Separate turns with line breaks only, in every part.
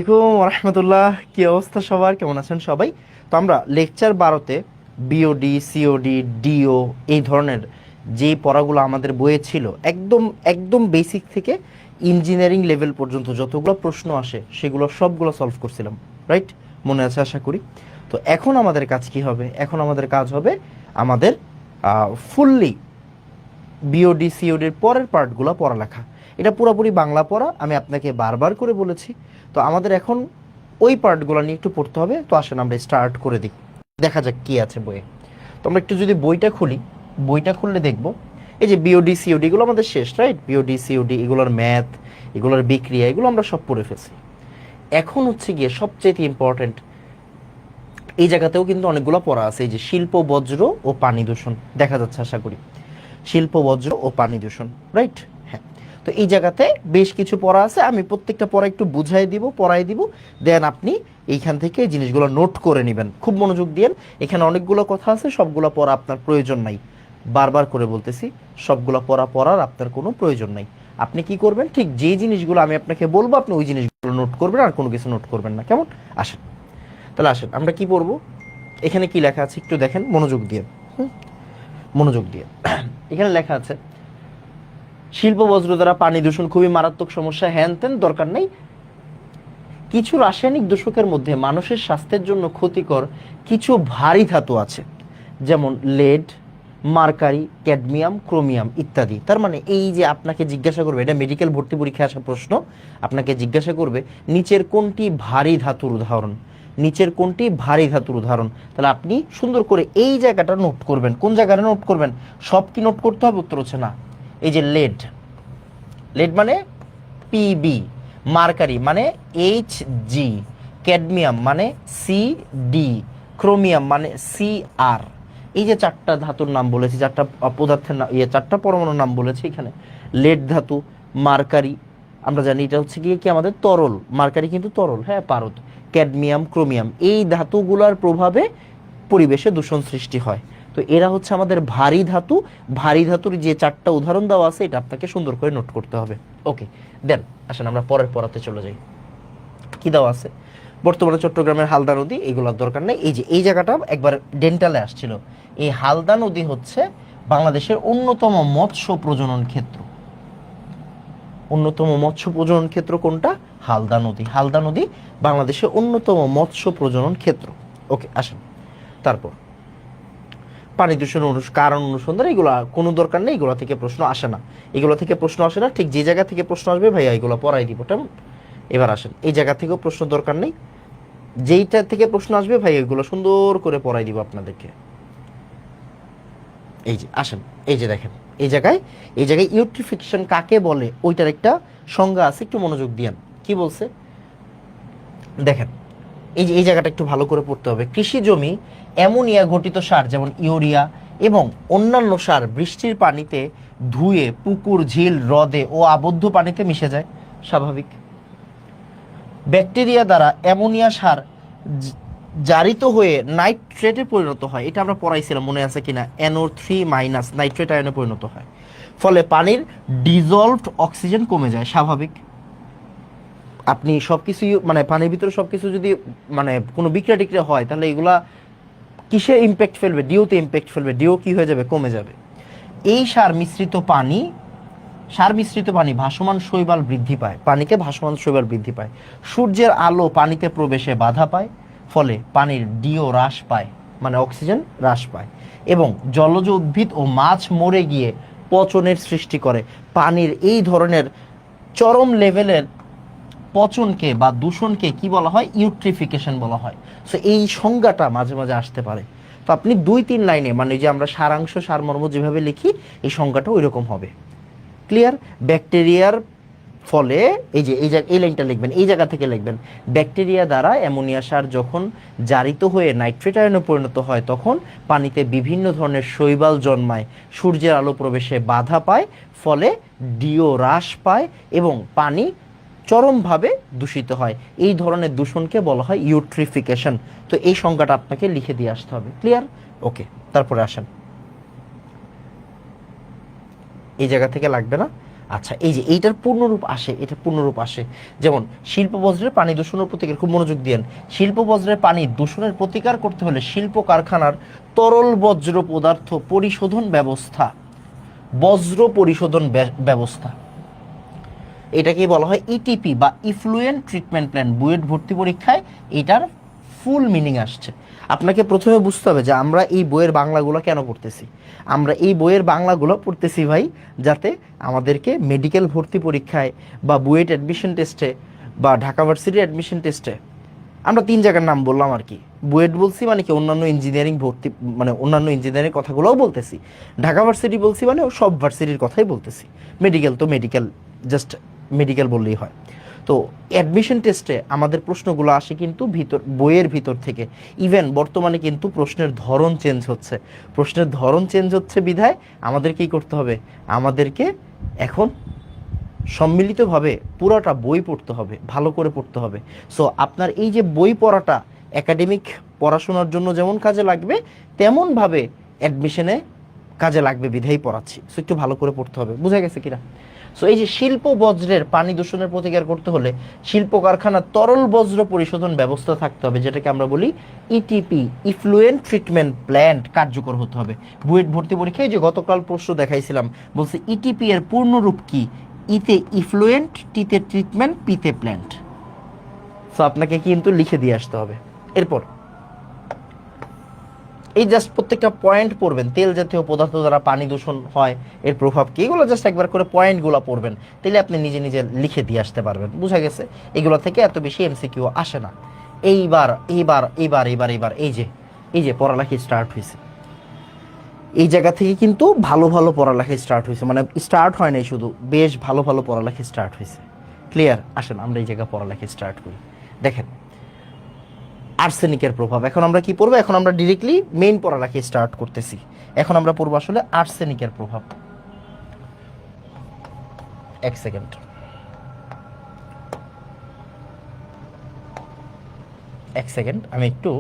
আসসালামাইকুম রহমতুল্লাহ। কি অবস্থা সবার, কেমন আছেন সবাই? তো আমরা লেকচার 12-তে বিওডি, সিওডি, ডিও এই ধরনের যে পড়াগুলো আমাদের বইয়ে ছিল, একদম একদম বেসিক থেকে ইঞ্জিনিয়ারিং লেভেল পর্যন্ত যতগুলো প্রশ্ন আসে সেগুলো সবগুলো সলভ করছিলাম। রাইট? মনে আছে আশা করি। তো এখন আমাদের কাজ কি হবে? এখন আমাদের কাজ হবে আমাদের ফুললি বিওডি সিওডির পরের পার্টগুলো পড়ালেখা। এটা পুরোপুরি বাংলা পড়া, আমি আপনাকে বারবার করে বলেছি। তো আমাদের এখন ওই পার্টগুলো নিয়ে একটু পড়তে হবে। তো আসেন আমরা স্টার্ট করে দিই, দেখা যাক কি আছে বইয়ে। তো আমরা একটু যদি বইটা খুলি, বইটা খুললে দেখব এই যে বিওডি সিওডি এগুলো আমাদের শেষ। রাইট? বিওডি সিওডি এগুলোর ম্যাথ, এগুলোর বিক্রিয়া, এগুলো আমরা সব পড়ে ফেলছি। এখন হচ্ছে গিয়ে সবচেয়ে ইম্পর্টেন্ট, এই জায়গাতেও কিন্তু অনেকগুলো পড়া আছে। এই যে শিল্প বজ্র ও পানি দূষণ, দেখা যাচ্ছে আশা করি, শিল্প বজ্র ও পানি দূষণ। রাইট? হ্যাঁ। তো এই জায়গাতে বেশ কিছু পড়া আছে, আমি প্রত্যেকটা পড়া একটু বুঝাই দিব, পড়াই দিব, দেন আপনি এইখান থেকে এই জিনিসগুলো নোট করে নেবেন। খুব মনোযোগ দিয়েন, এখানে অনেকগুলো কথা আছে, সবগুলো পড়া আপনার প্রয়োজন নাই। বারবার করে বলতেছি, সবগুলো পড়া পড়ার আপনার কোনো প্রয়োজন নাই। আপনি কি করবেন, ঠিক যে জিনিসগুলো আমি আপনাকে বলবো আপনি ওই জিনিসগুলো নোট করবেন, আর কোনো কিছু নোট করবেন না। কেমন? আসেন তাহলে আসেন আমরা কি পড়বো। এখানে কি লেখা আছে একটু দেখেন মনোযোগ দিয়ে। মনোযোগ দিয়ে এখানে লেখা আছে শিল্প বজ্র দ্বারা পানি দূষণ খুবই মারাত্মক সমস্যা, হ্যান ত্যান দরকার নেই। কিছু রাসায়নিক দূষকের মধ্যে মানুষের স্বাস্থ্যের জন্য ক্ষতিকর কিছু ভারী ধাতু আছে, যেমন লেড, মার্কারি, ক্যাডমিয়াম, ক্রোমিয়াম ইত্যাদি। তার মানে এই যে আপনাকে জিজ্ঞাসা করবে, এটা মেডিকেল ভর্তি পরীক্ষায় আসা প্রশ্ন, আপনাকে জিজ্ঞাসা করবে নিচের কোনটি ভারী ধাতুর উদাহরণ, নিচের কোনটি ভারী ধাতুর উদাহরণ। তাহলে আপনি সুন্দর করে এই জায়গাটা নোট করবেন। কোন জায়গাটা নোট করবেন? সব কি নোট করতে হবে? উত্তর হচ্ছে না। এই যে লেড, লেড মানে পিবি, মার্কারি মানে এইচ জি, ক্যাডমিয়াম মানে সি ডি, ক্রোমিয়াম মানে সি আর। এই যে চারটা ধাতুর নাম বলেছি, চারটা পদার্থের নাম, চারটা পরমাণুর নাম বলেছি এখানে। লেড ধাতু, মার্কারি আমরা জানি এটা হচ্ছে কি আমাদের তরল, মার্কারি কিন্তু তরল, হ্যাঁ পারদ। ক্যাডমিয়াম, ক্রোমিয়াম এই ধাতুগুলোর প্রভাবে পরিবেশে দূষণ সৃষ্টি হয়। তো এরা হচ্ছে আমাদের ভারী ধাতু। ভারী ধাতুর যে চারটা উদাহরণ দেওয়া আছে এটা আপনাকে সুন্দর করে নোট করতে হবে। ওকে, দেন আসেন আমরা পরের পড়াতে চলে যাই। কি দেওয়া আছে? বর্তমানে চট্টগ্রামের হালদা নদী, এগুলোর দরকার নেই। এই যে এই জায়গাটা একবার ডেন্টালে আসছিল, এই হালদা নদী হচ্ছে বাংলাদেশের অন্যতম মৎস্য প্রজনন ক্ষেত্র। অন্যতম মৎস্য প্রজনন ক্ষেত্র কোনটা? হালদা নদী। হালদা নদী বাংলাদেশের অন্যতম মৎস্য প্রজনন ক্ষেত্র। ওকে, আসেন তারপর পানি দূষণ কারণ অনুসন্ধান, এগুলো কোনো দরকার নেই, এগুলো থেকে প্রশ্ন আসে না। এগুলো থেকে প্রশ্ন আসে না, ঠিক যে জায়গা থেকে প্রশ্ন আসবে ভাইয়া এগুলো পড়াই দিব। তেমন এবার আসেন এই জায়গা থেকেও প্রশ্ন দরকার নেই, যেইটা থেকে প্রশ্ন আসবে ভাই এগুলো সুন্দর করে পড়াই দিব আপনাদেরকে। এই যে আসেন, এই যে দেখেন এই জায়গায় ইউট্রিফিকেশন কাকে বলে ওইটার একটা সংজ্ঞা আছে, একটু মনোযোগ দিয়েন। কি বলছে দেখেন, এই যে এই জায়গাটা একটু ভালো করে পড়তে হবে। কৃষি জমি অ্যামোনিয়া ঘটিত সার যেমন ইউরিয়া এবং অন্যান্য সার বৃষ্টির পানিতে ধুয়ে পুকুর, ঝিল, হ্রদে ও আবদ্ধ পানিতে মিশে যায়, স্বাভাবিক। ব্যাকটেরিয়া দ্বারা অ্যামোনিয়া সার জারিত হয়ে নাইট্রেটে পরিণত হয়, এটা আমরা পড়াইছিলাম মনে আছে কিনা, NO3- নাইট্রেট আয়নে পরিণত হয়। ফলে পানির ডিজলভড অক্সিজেন কমে যায়, স্বাভাবিক। আপনি সব কিছু মানে পানির ভিতরে সব কিছু যদি মানে কোনো বিক্রিয়া টিক্রিয়া হয় তাহলে এগুলা কিসে ইম্প্যাক্ট ফেলবে? ডিওতে ইম্প্যাক্ট ফেলবে, ডিও কি হয়ে যাবে? কমে যাবে। এই সার মিশ্রিত পানি ভাসমান শৈবাল বৃদ্ধি পায়, পানিতে ভাসমান শৈবাল বৃদ্ধি পায়। সূর্যের আলো পানিতে প্রবেশে বাধা পায়, ফলে পানির ডিও হ্রাস পায়, মানে অক্সিজেন হ্রাস পায়। এবং জলজ উদ্ভিদ ও মাছ মরে গিয়ে পচনের সৃষ্টি করে। পানির এই ধরনের চরম লেভেলের পচনকে বা দূষণকে কি বলা হয়? ইউট্রিফিকেশন বলা হয়। সো এই সংজ্ঞাটা মাঝে মাঝে আসতে পারে। তো আপনি 2-3 লাইনে, মানে যে আমরা সারাংশ সারমর্ম যেভাবে লিখি এই সংজ্ঞাটা ওই রকম হবে। ক্লিয়ার? ব্যাকটেরিয়ার ফলে এই লাইনটা লিখবেন, এই জায়গা থেকে লিখবেন, ব্যাকটেরিয়া দ্বারা অ্যামোনিয়া সার যখন জারিত হয়ে নাইট্রেট আয়নে পরিণত হয় তখন পানিতে বিভিন্ন ধরনের শৈবাল জন্মায়, সূর্যের আলো প্রবেশে বাধা পায়, ফলে ডিও হ্রাস পায় এবং পানি চরমভাবে দূষিত হয়। এই ধরনের দূষণকে বলা হয় ইউট্রিফিকেশন। তো এই সংজ্ঞাটা আপনাকে লিখে দিয়ে আসতে হবে। ক্লিয়ার? ওকে, তারপরে আসেন, এই জায়গা থেকে লাগবে না, আচ্ছা, এই যে এইটার পূর্ণরূপ আসে, এটা পূর্ণরূপ আসে যেমন শিল্প বজ্রের পানি দূষণের প্রতিকার, খুব মনোযোগ দিয়েন। শিল্প বজ্রের পানি দূষণের প্রতিকার করতে হলে শিল্প কারখানার তরল বজ্র পদার্থ পরিশোধন ব্যবস্থা, বজ্র পরিশোধন ব্যবস্থা, এটাকেই বলা হয় ইটিপি বা ইফ্লুয়েন্ট ট্রিটমেন্ট প্ল্যান। বুয়েট ভর্তি পরীক্ষায় এটার ফুল মিনিং আসছে। আপনাকে প্রথমে বুঝতে হবে যে আমরা এই বইয়ের বাংলাগুলো কেন পড়তেছি। আমরা এই বইয়ের বাংলাগুলো পড়তেছি ভাই, যাতে আমাদেরকে মেডিকেল ভর্তি পরীক্ষায় বা বুয়েট অ্যাডমিশন টেস্টে বা ঢাকা ভার্সিটি অ্যাডমিশন টেস্টে, আমরা 3 জায়গার নাম বললাম আর কি। বুয়েট বলছি মানে কি অন্যান্য ইঞ্জিনিয়ারিং ভর্তি, মানে অন্যান্য ইঞ্জিনিয়ারিং কথাগুলোও বলতেছি। ঢাকা ভার্সিটি বলছি মানে সব ভার্সিটির কথাই বলতেছি। মেডিকেল তো মেডিকেল, জাস্ট মেডিকেল বললেই হয়। তো অ্যাডমিশন টেস্টে আমাদের প্রশ্নগুলো আসে কিন্তু বইয়ের ভিতর থেকে। ইভেন বর্তমানে কিন্তু প্রশ্নের ধরন চেঞ্জ হচ্ছে। প্রশ্নের ধরন চেঞ্জ হচ্ছে বিধায় আমাদের কী করতে হবে, আমাদেরকে এখন সম্মিলিতভাবে পুরোটা বই পড়তে হবে, ভালো করে পড়তে হবে। সো আপনার এই যে বই পড়াটা একাডেমিক পড়াশোনার জন্য যেমন কাজে লাগবে, তেমনভাবে অ্যাডমিশনে কাজে লাগবে বিধায় পড়াচ্ছি। সো একটু ভালো করে পড়তে হবে, বুঝা গেছে কিনা? সো এই যে শিল্প বজ্রের পানি দূষণের প্রতিকার করতে হলে শিল্প কারখানার তরল বজ্র পরিশোধন ব্যবস্থা থাকতে হবে, যেটাকে আমরা বলি ইটিপি, ইফ্লুয়েন্ট ট্রিটমেন্ট প্ল্যান্ট, কার্যকর হতে হবে। বুয়েট ভর্তি পরীক্ষায় যে গতকাল প্রশ্ন দেখাইছিলাম, বলছে ইটিপি এর পূর্ণরূপ কি? ইতে ইফ্লুয়েন্ট, টিতে ট্রিটমেন্ট, পিতে প্ল্যান্ট। সো আপনাকে কিন্তু লিখে দিয়ে আসতে হবে। এরপর এই জাস্ট প্রত্যেকটা পয়েন্ট পড়বেন। তেল জাতীয় পদার্থ দ্বারা পানি দূষণ হয়, এর প্রভাব কি, এগুলো জাস্ট একবার করে পয়েন্টগুলো পড়বেন, তাহলে আপনি নিজে নিজে লিখে দিয়ে আসতে পারবেন। বুঝা গেছে? এগুলো থেকে এত বেশি এমসিকিউ আসে না। এইবার এইবার এইবার এইবার এইবার এই যে পড়ালেখা স্টার্ট হয়েছে, এই জায়গা থেকে কিন্তু ভালো ভালো পড়ালেখা স্টার্ট হয়েছে, মানে স্টার্ট হয় নাই শুধু, বেশ ভালো ভালো পড়ালেখা স্টার্ট হয়েছে। ক্লিয়ার? আসেন আমরা এই জায়গায় পড়ালেখা স্টার্ট করি। দেখেন আর্সেনিকের প্রভাব, এখন আমরা কি পড়বো? এখন আমরা ডিরেক্টলি মেইন পড়ালেখা স্টার্ট করতেছি। এখন আমরা পড়বো আসলে আর্সেনিকের প্রভাব। এক সেকেন্ড, আমি একটু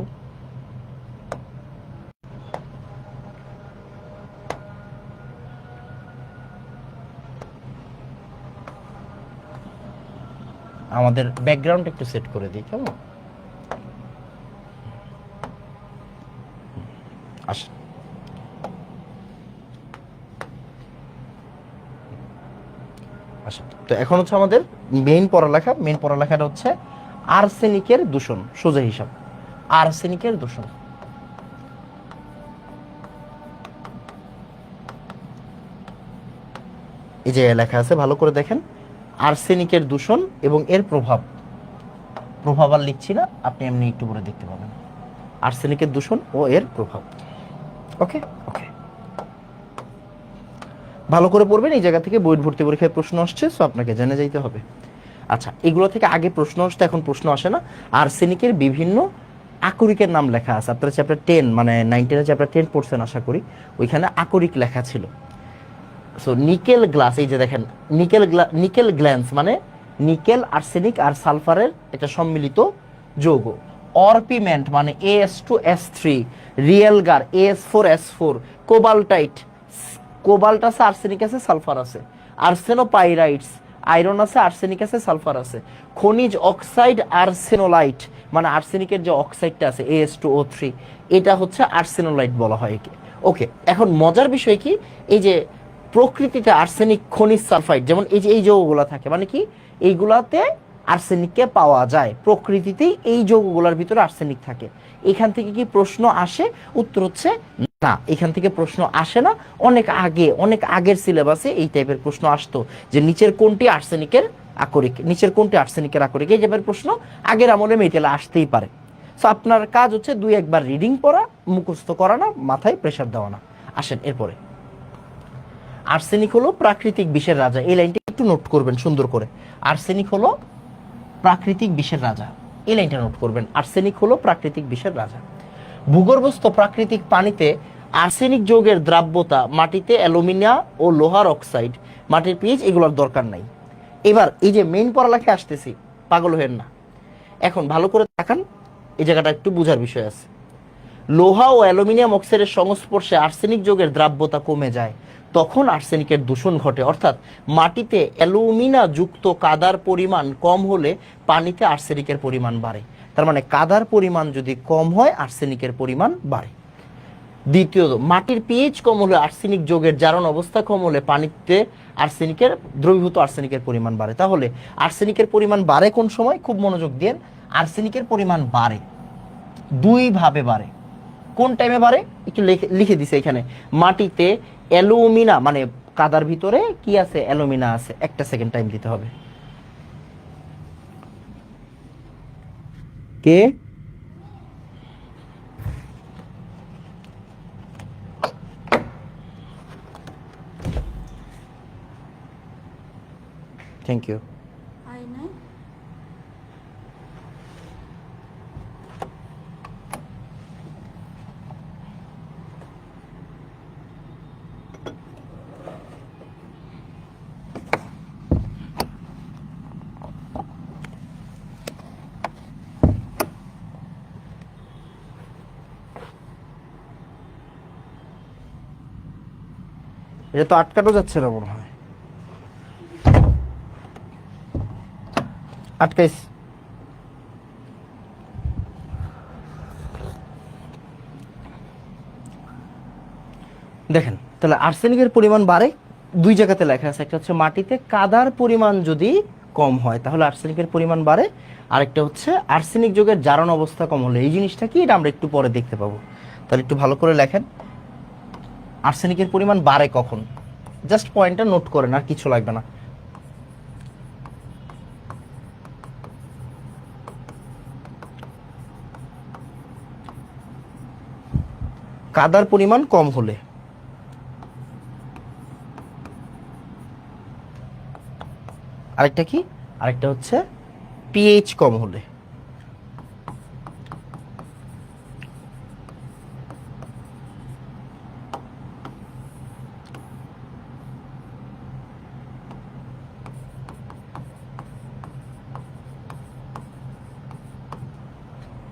আমাদের ব্যাকগ্রাউন্ড একটু সেট করে দিই, কেমন? আসেন, তো এখন হচ্ছে আমাদের মেইন পড়ালেখাটা হচ্ছে আর্সেনিকের দূষণ। সোজা হিসাব, আর্সেনিকের দূষণ। এই যে লেখা আছে, ভালো করে দেখেন, আর্সেনিকের দূষণ এবং এর প্রভাব। আর লিখছি না, আপনি এমনি একটু করে দেখতে পাবেন, আর্সেনিকের দূষণ ও এর প্রভাব। ওকে ওকে, ভালো করে পড়বেন। এই জায়গা থেকে বইয়ের ভর্তি পরীক্ষায় প্রশ্ন আসছে, সো আপনাকে জেনে যাইতে হবে। আচ্ছা, এগুলো থেকে আগে প্রশ্ন আসতো, এখন প্রশ্ন আসে না। আর্সেনিকের বিভিন্ন আকরিকের নাম লেখা আছে। আপনারা চ্যাপ্টার 10 মানে 9 10 চ্যাপ্টার 10 পড়ছেন আশা করি, ওইখানে আকরিক লেখা ছিল। সো নিকেল গ্লাস, এই যে দেখেন নিকেল গ্ল্যান্স মানে নিকেল, আর্সেনিক আর সালফারের এটা সম্মিলিত যৌগ। অরপিমেন্ট মানে As2S3, রিয়েলগার As4S4, কোবাল্টাইট, কোবাল্ট আছে, আর্সেনিক আছে, সালফার আছে। আর্সেনোপাইরাইটস, আয়রন আছে, আর্সেনিক আছে, সালফার আছে। খনিজ অক্সাইড আর্সেনোলাইট মানে আর্সেনিকের যে অক্সাইডটা আছে As2O3, এটা হচ্ছে আর্সেনোলাইট বলা হয় একে। ওকে, এখন মজার বিষয় কি, এই যে প্রকৃতিতে আর্সেনিক খনিজ সালফাইড, যেমন এই যে এই যৌগগুলো থাকে, মানে কি এইগুলাতে আর্সেনিককে পাওয়া যায়, প্রকৃতিতেই এই যৌগগুলোর ভিতরে আর্সেনিক থাকে। এখান থেকে কি প্রশ্ন আসে? উত্তর হচ্ছে না, এখান থেকে প্রশ্ন আসে না। অনেক আগের সিলেবাসে এই টাইপের প্রশ্ন আসতো, যে নিচের কোনটি আর্সেনিকের আকরিক, নিচের কোনটি আর্সেনিকের আকরিক, এই টাইপের প্রশ্ন আগের আমলে মেটেলে আসতেই পারে। সো আপনার কাজ হচ্ছে 2 একবার রিডিং পড়া, মুখস্থ করা না, মাথায় প্রেশার দেওয়া না। আসেন এরপরে, আর্সেনিক হলো প্রাকৃতিক বিষের রাজা। এই লাইনটা একটু নোট করবেন সুন্দর করে। আর্সেনিক হলো প্রাকৃতিক বিষের রাজা, এই লাইনটা নোট করবেন। আর্সেনিক হলো প্রাকৃতিক বিষের রাজা। ভূগর্ভস্থ প্রাকৃতিক পানিতে আর্সেনিক যৌগের দ্রাব্যতা, মাটিতে অ্যালুমিনিয়াম ও লোহার অক্সাইড, মাটির পিএইচ, এগুলোর দরকার নাই। এবার এই যে মেইন পড়ালেখা আসতেছি, পাগল হবেন না। এখন ভালো করে তাকান, এই জায়গাটা একটু বোঝার বিষয় আছে। লোহা ও অ্যালুমিনিয়াম অক্সাইডের সংস্পর্শে আর্সেনিক যৌগের দ্রাব্যতা কমে যায়। তখন আর্সেনিকের দূষণ ঘটে। অর্থাৎ মাটিতে অ্যালুমিনা যুক্ত কাদার পরিমাণ কম হলে পানিতে আর্সেনিকের পরিমাণ বাড়ে। তার মানে কাদার পরিমাণ যদি কম হয় আর্সেনিকের পরিমাণ বাড়ে। দ্বিতীয়ত, মাটির পিএইচ কম হলে আর্সেনিক যোগের জারণ অবস্থা কম হলে পানিতে আর্সেনিকের দ্রবীভূত আর্সেনিকের পরিমাণ বাড়ে। তাহলে আর্সেনিকের পরিমাণ বাড়ে কোন সময়? খুব মনোযোগ দিন। আর্সেনিকের পরিমাণ বাড়ে দুই ভাবে বাড়ে। কোন টাইমে বাড়ে একটু লিখে দিছে এখানে। মাটিতে অ্যালুমিনা মানে কাদার ভিতরে কি আছে? অ্যালুমিনা আছে। একটা সেকেন্ড টাইম দিতে হবে। কে থ্যাংক ইউ। এটা তো আটকানো যাচ্ছে না মনে হয়। আটকাইস। দেখেন তাহলে আর্সেনিকের পরিমাণ বাড়ে দুই জায়গাতে লেখা আছে। একটা হচ্ছে মাটিতে কাদার পরিমাণ যদি কম হয় তাহলে আর্সেনিকের পরিমাণ বাড়ে, আরেকটা হচ্ছে আর্সেনিক যোগের জারণ অবস্থা কম হলে। এই জিনিসটা কি এটা আমরা একটু পরে দেখতে পাবো। তাহলে একটু ভালো করে লেখেন আর্সেনিকের পরিমাণ বাড়ে কখন। জাস্ট পয়েন্টটা নোট করেন, আর কিছু লাগবে না। কাদার পরিমাণ কম হলে, আরেকটা কি? আরেকটা হচ্ছে পিএইচ কম হলে।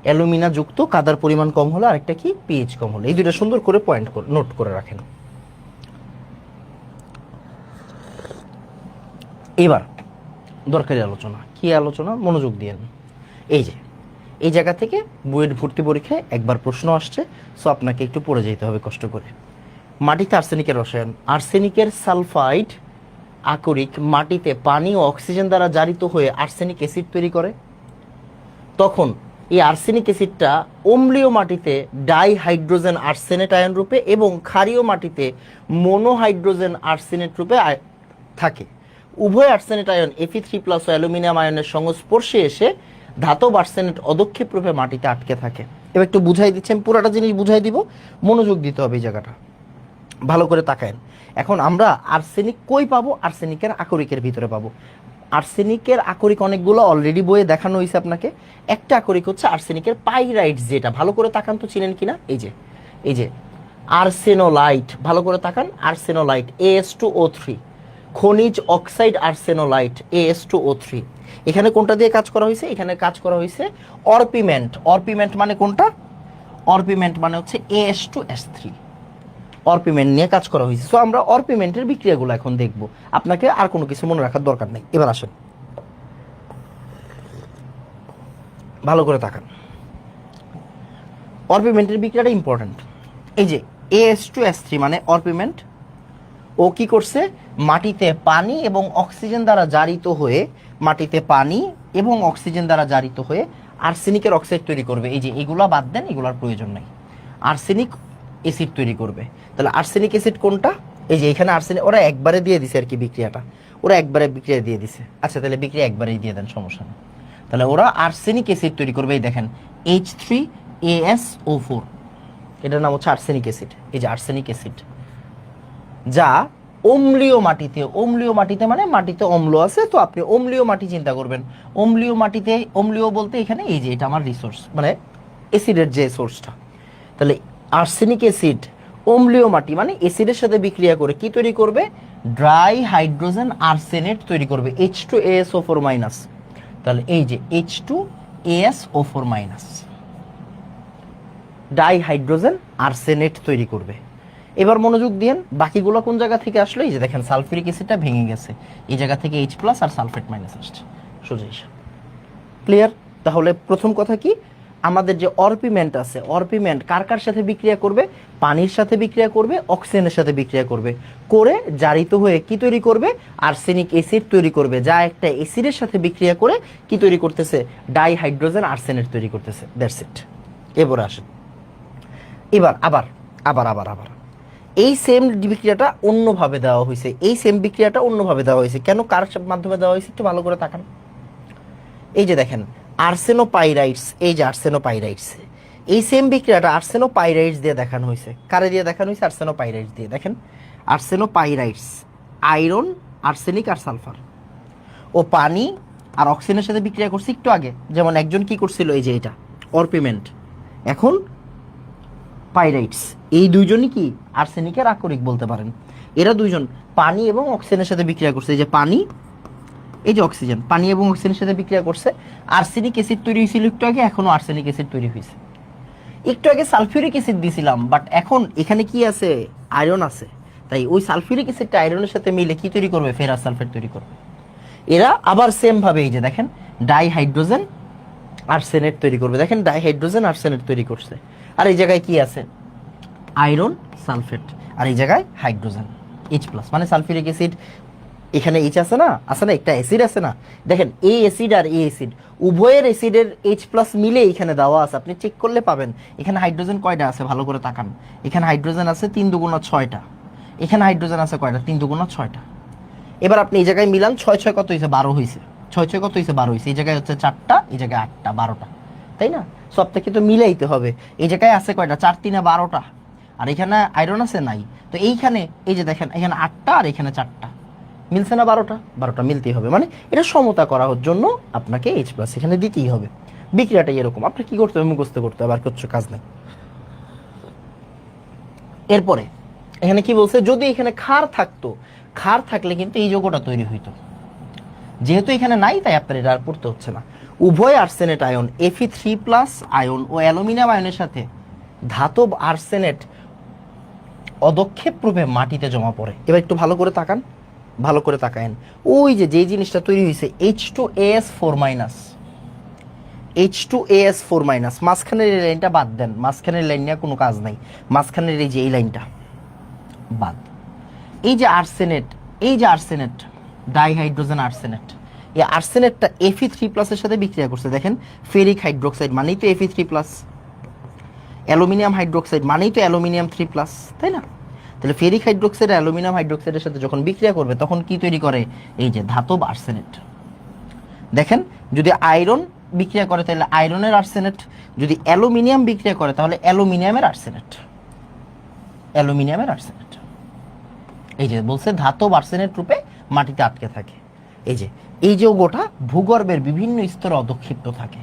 অ্যালুমিনা যুক্ত কাদার পরিমাণ কম হলে, আরেকটা কি? পিএইচ কম হলে। এই দুটো সুন্দর করে পয়েন্ট নোট করে রাখেন। এবার দরকারি আলোচনা। কি আলোচনা? মনোযোগ দিয়েন। এই যে এই জায়গা থেকে বুয়েট ভর্তি পরীক্ষায় একবার প্রশ্ন আসছে, সো আপনাকে একটু পড়ে যেতে হবে কষ্ট করে। মাটিতে আর্সেনিকের রসায়ন। আর্সেনিকের সালফাইড আকরিক মাটিতে পানি ও অক্সিজেন দ্বারা জারিত হয়ে আর্সেনিক অ্যাসিড তৈরি করে। তখন এই আর্সেনিক অ্যাসিডটা অম্লীয় মাটিতে ডাইহাইড্রোজেন আর্সেনেট আয়ন রূপে এবং ক্ষারীয় মাটিতে মোনোহাইড্রোজেন আর্সেনেট রূপে থাকে। উভয় আর্সেনেট আয়ন Fe3+ ও অ্যালুমিনিয়াম আয়নের সংস্পর্শে এসে ধাতব আর্সেনেট অদক্ষেপ রূপে মাটিতে আটকে থাকে। এবার একটু বুঝাই দিচ্ছি, আমি পুরাটা জিনিস বুঝাই দিব, মনোযোগ দিতে হবে এই জায়গাটা, ভালো করে তাকায়েন। এখন আমরা আর্সেনিক কই পাবো? আর্সেনিকের আকরিকের ভিতরে পাবো। আর্সেনিকের আকরিক অনেকগুলো অলরেডি বইয়ে দেখানো হয়েছে আপনাকে। একটা আকরিক হচ্ছে আর্সেনিকের পাইরাইট, যেটা ভালো করে তাকান তো, চিনেন কিনা? এই যে আর্সেনোলাইট, ভালো করে তাকান। আর্সেনোলাইট As2O3, খনিজ অক্সাইড আর্সেনোলাইট As2O3। এখানে কোনটা দিয়ে কাজ করা হয়েছে? এখানে কাজ করা হয়েছে অরপিমেন্ট। অরপিমেন্ট মানে কোনটা? অরপিমেন্ট মানে হচ্ছে As2S3। অরপিমেন্ট নিয়ে কাজ করা হয়েছে। সো আমরা অরপিমেন্টের বিক্রিয়াগুলো এখন দেখব। আপনাকে আর কোনো কিছু মনে রাখার দরকার নেই। এবার আসেন, ভালো করে তাকান। অরপিমেন্টের বিক্রিয়াটা ইম্পর্টেন্ট। এই যে As2S3 মানে অরপিমেন্ট, ও কি করছে? মাটিতে পানি এবং অক্সিজেন দ্বারা জারিত হয়ে, মাটিতে পানি এবং অক্সিজেন দ্বারা জারিত হয়ে আর্সেনিকের অক্সাইড তৈরি করবে। এই যে এগুলা বাদ দেন, এগুলার প্রয়োজন নেই। আর্সেনিক অ্যাসিড তৈরি করবে। তাহলে আর্সেনিক অ্যাসিড কোনটা? এই যে এখানে আর্সেনিক, ওরা একবারে দিয়ে দিছে আর কি বিক্রিয়াটা, ওরা একবারে বিক্রিয়া দিয়ে দিছে। আচ্ছা তাহলে বিক্রিয়া একবারেই দিয়ে দেন, সমস্যা নেই। তাহলে ওরা আর্সেনিক অ্যাসিড তৈরি করবে। এই দেখেন H3AsO4, এটার নাম হচ্ছে আর্সেনিক অ্যাসিড। এই যে আর্সেনিক অ্যাসিড, যা অম্লীয় মাটিতে, অম্লীয় মাটিতে মানে মাটিতে অম্ল আছে, তো আপনি অম্লীয় মাটি চিন্তা করবেন। অম্লীয় মাটিতে, অম্লীয় বলতে এখানে এই যে এটা আমার রিসোর্স, মানে অ্যাসিডের যে সোর্সটা। তাহলে আর্সেনিক অ্যাসিড অম্লীয় মাটি মানে অ্যাসিডের সাথে বিক্রিয়া করে কি তৈরি করবে? ড্রাই হাইড্রোজেন আর্সেনেট তৈরি করবে, H2AsO4-। তাহলে এই যে H2AsO4-, ডাই হাইড্রোজেন আর্সেনেট তৈরি করবে। এবার মনোযোগ দিন, বাকিগুলো কোন জায়গা থেকে আসলো? এই যে দেখেন সালফিউরিক অ্যাসিডটা ভেঙে গেছে, এই জায়গা থেকে H+ আর সালফেট মাইনাস আসছে, সোজা হিসাব। ক্লিয়ার? তাহলে প্রথম কথা কি, আমাদের যে অরপিমেন্ট আছে, অরপিমেন্ট কার কার সাথে বিক্রিয়া করবে? পানির সাথে বিক্রিয়া করবে, অক্সিজেনের সাথে বিক্রিয়া করবে, করে জারিত হয়ে কি তৈরি করবে? আর্সেনিক অ্যাসিড তৈরি করবে, যা একটা অ্যাসিডের সাথে বিক্রিয়া করে কি তৈরি করতেছে? ডাইহাইড্রোজেন আর্সেনেট তৈরি করতেছে। That's it. এবার আসেন, এবার আবার আবার আবার আবার এই সেম বিক্রিয়াটা অন্যভাবে দেওয়া হয়েছে, এই সেম বিক্রিয়াটা অন্যভাবে দেওয়া হয়েছে। কেন, কার মাধ্যমে দেওয়া হয়েছে একটু ভালো করে তাকান। এই যে দেখেন আর্সেনোপাইরাইটস, এই যে আর্সেনোপাইরাইটস, এই সেম বিক্রিয়াটা আর্সেনোপাইরাইটস দিয়ে দেখানো হয়েছে। কারে দিয়ে দেখানো হয়েছে? আর্সেনোপাইরাইটস দিয়ে। দেখেন আর্সেনোপাইরাইটস, আয়রন, আর্সেনিক আর সালফার, ও পানি আর অক্সিজেনের সাথে বিক্রিয়া করছে একটু আগে। যেমন একজন কি করছিল, এই যে এটা অরপিমেন্ট, এখন পাইরাইটস, এই দুইজনই কি আর্সেনিকের আকরিক বলতে পারেন। এরা দুইজন পানি এবং অক্সিজেনের সাথে বিক্রিয়া করছে, এই যে পানি, এই যে অক্সিজেন, পানি এবং অক্সিজেনের সাথে বিক্রিয়া করছে। আর্সেনিক অ্যাসিড তৈরি হয়েছিল একটু আগে, এখনো আর্সেনিক অ্যাসিড তৈরি হয়েছে। একটু আগে সালফিউরিক অ্যাসিড দিছিলাম, বাট এখন এখানে কি আছে? আয়রন আছে, তাই ওই সালফিউরিক অ্যাসিডটা আয়রনের সাথে মিলে কি তৈরি করবে? ফেরাস সালফেট তৈরি করবে। এরা আবার সেম ভাবে এই যে দেখেন ডাইহাইড্রোজেন আর্সেনেট তৈরি করবে। দেখেন ডাইহাইড্রোজেন আর্সেনেট তৈরি করছে, আর এই জায়গায় কি আছে? আয়রন সালফেট, আর এই জায়গায় হাইড্রোজেন H+, মানে সালফিউরিক অ্যাসিড। এখানে H আছে না, আছে না, একটা অ্যাসিড আছে না, দেখেন এ অ্যাসিড আর এ অ্যাসিড উভয়ের অ্যাসিডের H+ মিলে এখানে দেওয়া আছে, আপনি চেক করলে পাবেন। এখানে হাইড্রোজেন কয়টা আছে ভালো করে তাকান। এখানে হাইড্রোজেন আছে 3 × 6টা, এখানে হাইড্রোজেন আছে কয়টা? 3 × 6টা। এবার আপনি এই জায়গায় মিলান, 6 6 কত হয়েছে? 12 হয়েছে। 6 6 কত হয়েছে? 12 হয়েছে। এই জায়গায় হচ্ছে 4টা, এই জায়গায় 8টা, 12টা, তাই না? সব থেকে তো মিলাইতে হবে। এই জায়গায় আছে কয়টা? 4 3 12টা। আর এখানে আয়রন আছে নাই, তো এইখানে এই যে দেখেন এখানে 8টা আর এখানে 4টা, মিলছে না? 12টা, 12টা মিলতেই হবে। মানে এটা সমতা করার জন্য আপনাকে H+ এখানে দিতেই হবে। বিক্রিয়াটা এরকম, আপনার কি করতে হবে? মুখস্থ করতে হবে, আর কিছু কাজ নেই। এরপরে এখানে কি বলছে? যদি এখানে ক্ষার থাকতো, ক্ষার থাকলে কিন্তু এই যৌগটা তৈরি হইতো। যেহেতু এখানে নাই, তাই আপনার এটা আর পড়তে হচ্ছে না। উভয় আর্সেনেট আয়ন Fe3+ আয়ন ও অ্যালুমিনিয়াম আয়নের সাথে ধাতব আর্সেনেট অদক্ষেপ রূপে মাটিতে জমা পড়ে। এবার একটু ভালো করে তাকান, ভালো করে তাকায়েন। ওই যে যে জিনিসটা তৈরি হয়েছে H2AS4-, H2AS4-, মাঝখানের এই লাইনটা বাদ দেন, মাঝখানের লাইন নিয়ে কোনো কাজ নাই, মাঝখানের এই যে এই লাইনটা বাদ। এই যে আর্সেনেট, এই যে আর্সেনেট, ডাইহাইড্রোজেন আর্সেনেট, এই আর্সেনেটটা Fe3+ এর সাথে বিক্রিয়া করছে। দেখেন ফেরিক হাইড্রোক্সাইড মানেই তো Fe3+, অ্যালুমিনিয়াম হাইড্রোক্সাইড মানেই তো অ্যালুমিনিয়াম 3+, তাই না? তাহলে ফেরিক হাইড্রোক্সাইড অ্যালুমিনিয়াম হাইড্রোক্সাইডের সাথে যখন বিক্রিয়া করবে তখন কি তৈরি করে? এই যে ধাতব আর্সেনেট। দেখেন যদি আয়রন বিক্রিয়া করে তাহলে আয়রনের আর্সেনেট, যদি অ্যালুমিনিয়াম বিক্রিয়া করে তাহলে অ্যালুমিনিয়ামের আর্সেনেট, অ্যালুমিনিয়ামের আর্সেনেট। এই যে বলছে ধাতব আর্সেনেট রূপে মাটিতে আটকে থাকে। এই যে এই যৌগটা ভূগর্ভের বিভিন্ন স্তরে অদক্ষিপ্ত থাকে।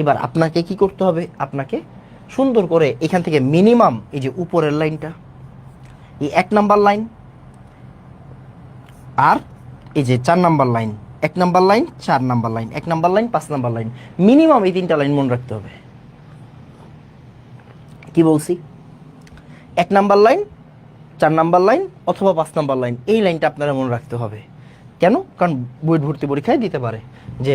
এবার আপনাকে কি করতে হবে? আপনাকে সুন্দর করে এখান থেকে মিনিমাম এই যে উপরের লাইনটা, এই 1 নাম্বার লাইন, আর এই যে 4 number line, 1 number line, 4 number line, 1 number line, 5 number line, minimum এই 3টা লাইন মনে রাখতে হবে। কি বলছি? 1 নাম্বার লাইন, 4 নাম্বার লাইন অথবা 5 নাম্বার লাইন, এই লাইনটা আপনারা মনে রাখতে হবে। কেন? কারণ বুয়েট ভর্তি পরীক্ষায় দিতে পারে যে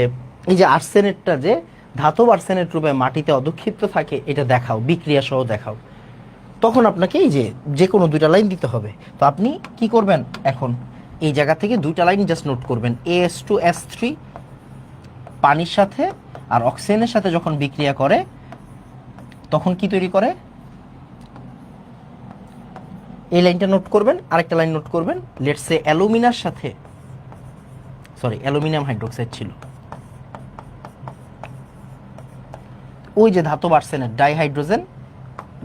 এই যে আর্সেনেটটা যে ধাতব আর্সেনেট রূপে মাটিতে অদক্ষিপ্ত থাকে, এটা দেখাও, বিক্রিয়া সহ দেখাও। তখন আপনাকে এই যে কোনো 2টা লাইন দিতে হবে। তো আপনি কি করবেন? এখন এই জায়গা থেকে 2টা লাইন জাস্ট নোট করবেন। AS2S3 পানির সাথে আর অক্সিজেনের সাথে যখন বিক্রিয়া করে তখন কি তৈরি করে? এই লাইনটা নোট করবেন। আরেকটা লাইন নোট করবেন, লেটস সে অ্যালুমিনার সাথে, সরি অ্যালুমিনিয়াম হাইড্রোক্সাইড ছিল, ওই যে ধাতব arsenate dihydrogen,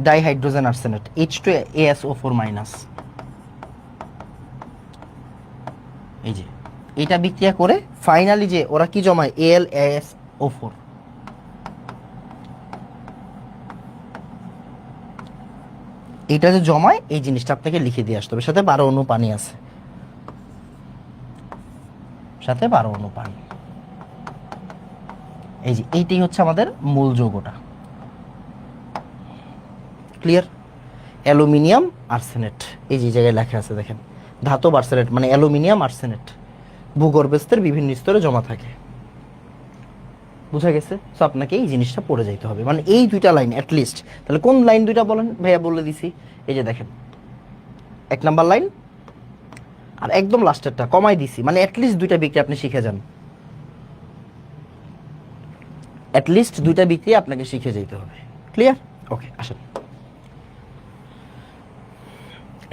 dihydrogen arsenate H2ASO4-। এই যে এটা বিক্রিয়া করে ফাইনালি যে ওরা কি জমায়? AlAsO4। এটা যে জমায় এই জিনিসটা আপনাকে লিখে দিয়ে আসতে হবে। সাথে 12 অণু পানি আছে, সাথে 12 অণু পানি। এই যে এইটাই হচ্ছে আমাদের মূল যৌগটা। ক্লিয়ার? অ্যালুমিনিয়াম আর্সেনেট, এই যে জায়গায় লেখা আছে দেখেন, ধাতব আর্সেনেট মানে অ্যালুমিনিয়াম আর্সেনেট ভূগর্ভস্থের বিভিন্ন স্তরে জমা থাকে। বুঝা গেছে? সো আপনাকে এই জিনিসটা পড়ে যাইতে হবে, মানে এই দুইটা লাইন অ্যাটলিস্ট। তাহলে কোন লাইন দুইটা বলেন ভাইয়া? বলে দিছি, এই যে দেখেন 1 নাম্বার লাইন আর একদম লাস্টেরটা কমাই দিছি, মানে অ্যাটলিস্ট দুইটা বিক্রি আপনি শিখে যান, অ্যাটলিস্ট দুইটা বিক্রি আপনাকে শিখে যেতে হবে। ক্লিয়ার? ওকে, আসেন।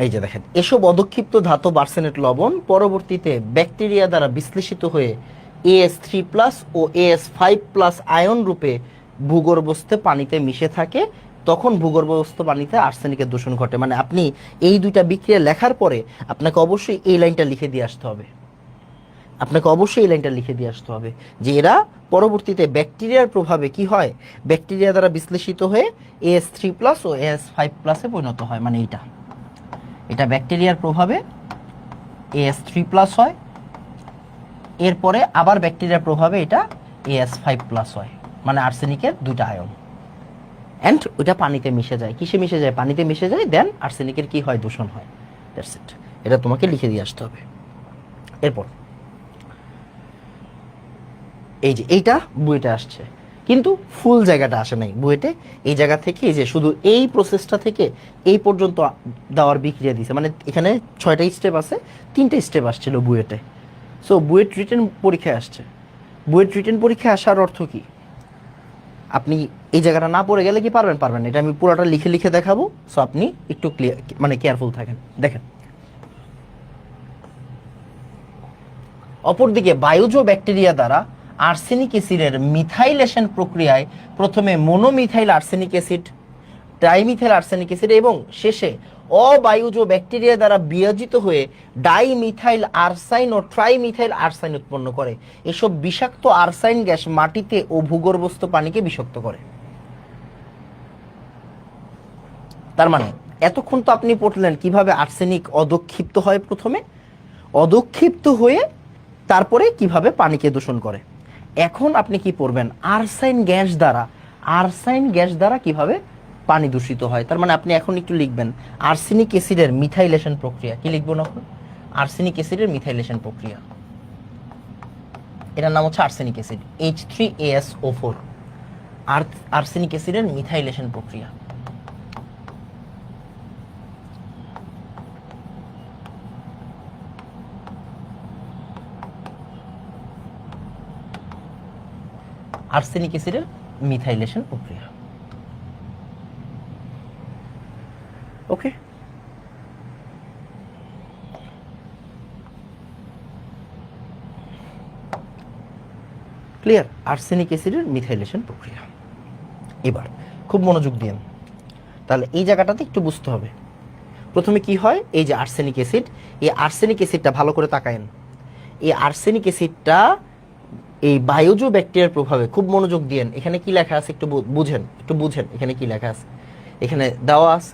এই যে দেখেন, এসব অদক্ষিপ্ত ধাতব আর্সেনেট লবণ পরবর্তীতে ব্যাকটেরিয়া দ্বারা বিশ্লেষিত হয়ে AS3+ ও AS5+ আয়ন রূপে ভূগর্ভস্থ পানিতে মিশে থাকে। তখন ভূগর্ভস্থ পানিতে আর্সেনিকের দূষণ ঘটে। মানে আপনি এই দুইটা বিক্রিয়া লেখার পরে আপনাকে অবশ্যই এই লাইনটা লিখে দিয়ে আসতে হবে, আপনাকে অবশ্যই এই লাইনটা লিখে দিয়ে আসতে হবে যে এরা পরবর্তীতে ব্যাকটেরিয়ার প্রভাবে কি হয়, ব্যাকটেরিয়া দ্বারা বিশ্লেষিত হয়ে AS3+ ও AS5+ পরিণত হয়। মানে এটা ব্যাকটেরিয়ার প্রভাবে AS3+ হয়, এরপরে আবার ব্যাকটেরিয়ার প্রভাবে এটা AS5+ হয়, মানে আর্সেনিকের দুইটা আয়ন। অ্যান্ড ওইটা পানিতে মিশে যায়। কিসে মিশে যায়? পানিতে মিশে যায়। দেন আর্সেনিকের কি হয়? দূষণ হয়। That's it. এটা তোমাকে লিখে দিয়ে আসতে হবে। এরপর এই যে এইটা বুয়েটে আসছে, কিন্তু ফুল জায়গাটা আসে নাই বুয়েটে। এই জায়গা থেকে এই যে শুধু এই প্রসেসটা থেকে এই পর্যন্ত দেওয়ার বিক্রিয়া দিছে, মানে এখানে 6টা স্টেপ আছে, 3টে স্টেপ আসছিল বুয়েটে। সো বুয়েট রিটেন পরীক্ষায় আসছে। বুয়েট রিটেন পরীক্ষায় আসার অর্থ কি? আপনি এই জায়গাটা না পড়ে গেলে কি পারবেন? পারবেন। এটা আমি পুরোটা লিখে লিখে দেখাবো। সো আপনি একটু ক্লিয়ার, মানে কেয়ারফুল থাকেন। দেখেন, অপরদিকে বায়ুজ ব্যাকটেরিয়া দ্বারা আর্সেনিক অ্যাসিডের মিথাইলেশন প্রক্রিয়ায় প্রথমে monomethyl arsenic acid, trimethyl arsenic acid এবং শেষে অবায়ুজ ব্যাকটেরিয়া দ্বারা বিয়োজিত হয়ে ডাইমিথাইল আর্সাইন ও ট্রাইমিথাইল আর্সাইন উৎপন্ন করে। এসব বিষাক্ত আর্সাইন গ্যাস মাটিতে ও ভূগর্ভস্থ পানিকে বিষাক্ত করে। তার মানে এতক্ষণ তো আপনি পড়লেন কিভাবে আর্সেনিক অদক্ষিপ্ত হয়, প্রথমে অদক্ষিপ্ত হয়ে তারপরে কিভাবে পানিকে দূষণ করে। এখন আপনি কি পড়বেন? আর্সাইন গ্যাস দ্বারা কিভাবে পানি দূষিত হয়। তার মানে আপনি এখন একটু লিখবেন আর্সেনিক অ্যাসিডের মিথাইলেশন প্রক্রিয়া। কি লিখবো না? আর্সেনিক অ্যাসিডের মিথাইলেশন প্রক্রিয়া, এটার নাম হচ্ছে আর্সেনিক অ্যাসিড H3AsO4। আর্সেনিক অ্যাসিডের মিথাইলেশন প্রক্রিয়া। আর্সেনিক অ্যাসিডের মিথাইলেশন প্রক্রিয়া। ওকে, ক্লিয়ার? আর্সেনিক অ্যাসিডের মিথাইলেশন প্রক্রিয়া। এবার খুব মনোযোগ দিন, তাহলে এই জায়গাটাতে একটু বুঝতে হবে। প্রথমে কি হয়? এই যে আর্সেনিক অ্যাসিড, এই আর্সেনিক অ্যাসিডটা ভালো করে তাকায়েন। এই আর্সেনিক অ্যাসিডটা এই বায়ুজ ব্যাকটেরিয়ার প্রভাবে, খুব মনোযোগ দিয়েন, এখানে কি লেখা আছে একটু বুঝেন এখানে কি লেখা আছে। এখানে দেওয়া আছে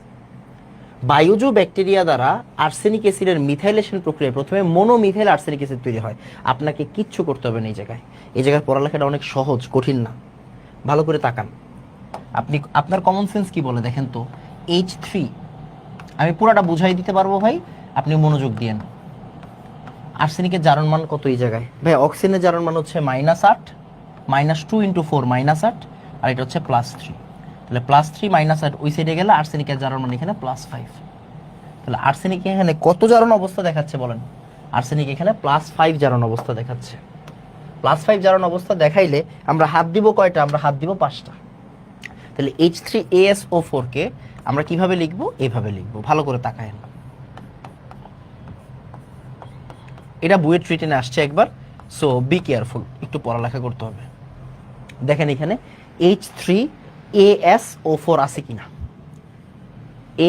বায়ুজ ব্যাকটেরিয়া দ্বারা আর্সেনিক অ্যাসিডের মিথাইলেশন প্রক্রিয়ায় প্রথমে মনোমিথাইল আর্সেনিক অ্যাসিড তৈরি হয়। আপনাকে কিচ্ছু করতে হবে না এই জায়গায় পড়ালেখাটা অনেক সহজ, কঠিন না। ভালো করে তাকান। আপনার কমন সেন্স কি বলে দেখেন তো। H3, আমি পুরাটা বুঝাই দিতে পারবো ভাই, আপনি মনোযোগ দিয়েন। আর্সেনিকের জারণ মান কত এই জায়গায়? ভাই অক্সিজেনের জারণ মান হচ্ছে -8, -2 × 4 -8, আর এটা হচ্ছে +3। তাহলে +3 -8 ওই সাইডে গেলে আর্সেনিকের জারণ মান এখানে +5। তাহলে আর্সেনিক এখানে কত জারণ অবস্থা দেখাচ্ছে বলেন? আর্সেনিক এখানে +5 জারণ অবস্থা দেখাচ্ছে। +5 জারণ অবস্থা দেখাইলে আমরা হাত দিব কয়টা? আমরা হাত দিব 5টা। তাহলে H3AsO4 কে আমরা কিভাবে লিখবো? এইভাবে লিখবো। ভালো করে তাকায়েন। এটা বুয়েট রিটেনে আসছে একবার। সো বি কেয়ারফুল, একটু পড়ালেখা করতে হবে। দেখেন এখানে H3AsO4 আছে কিনা,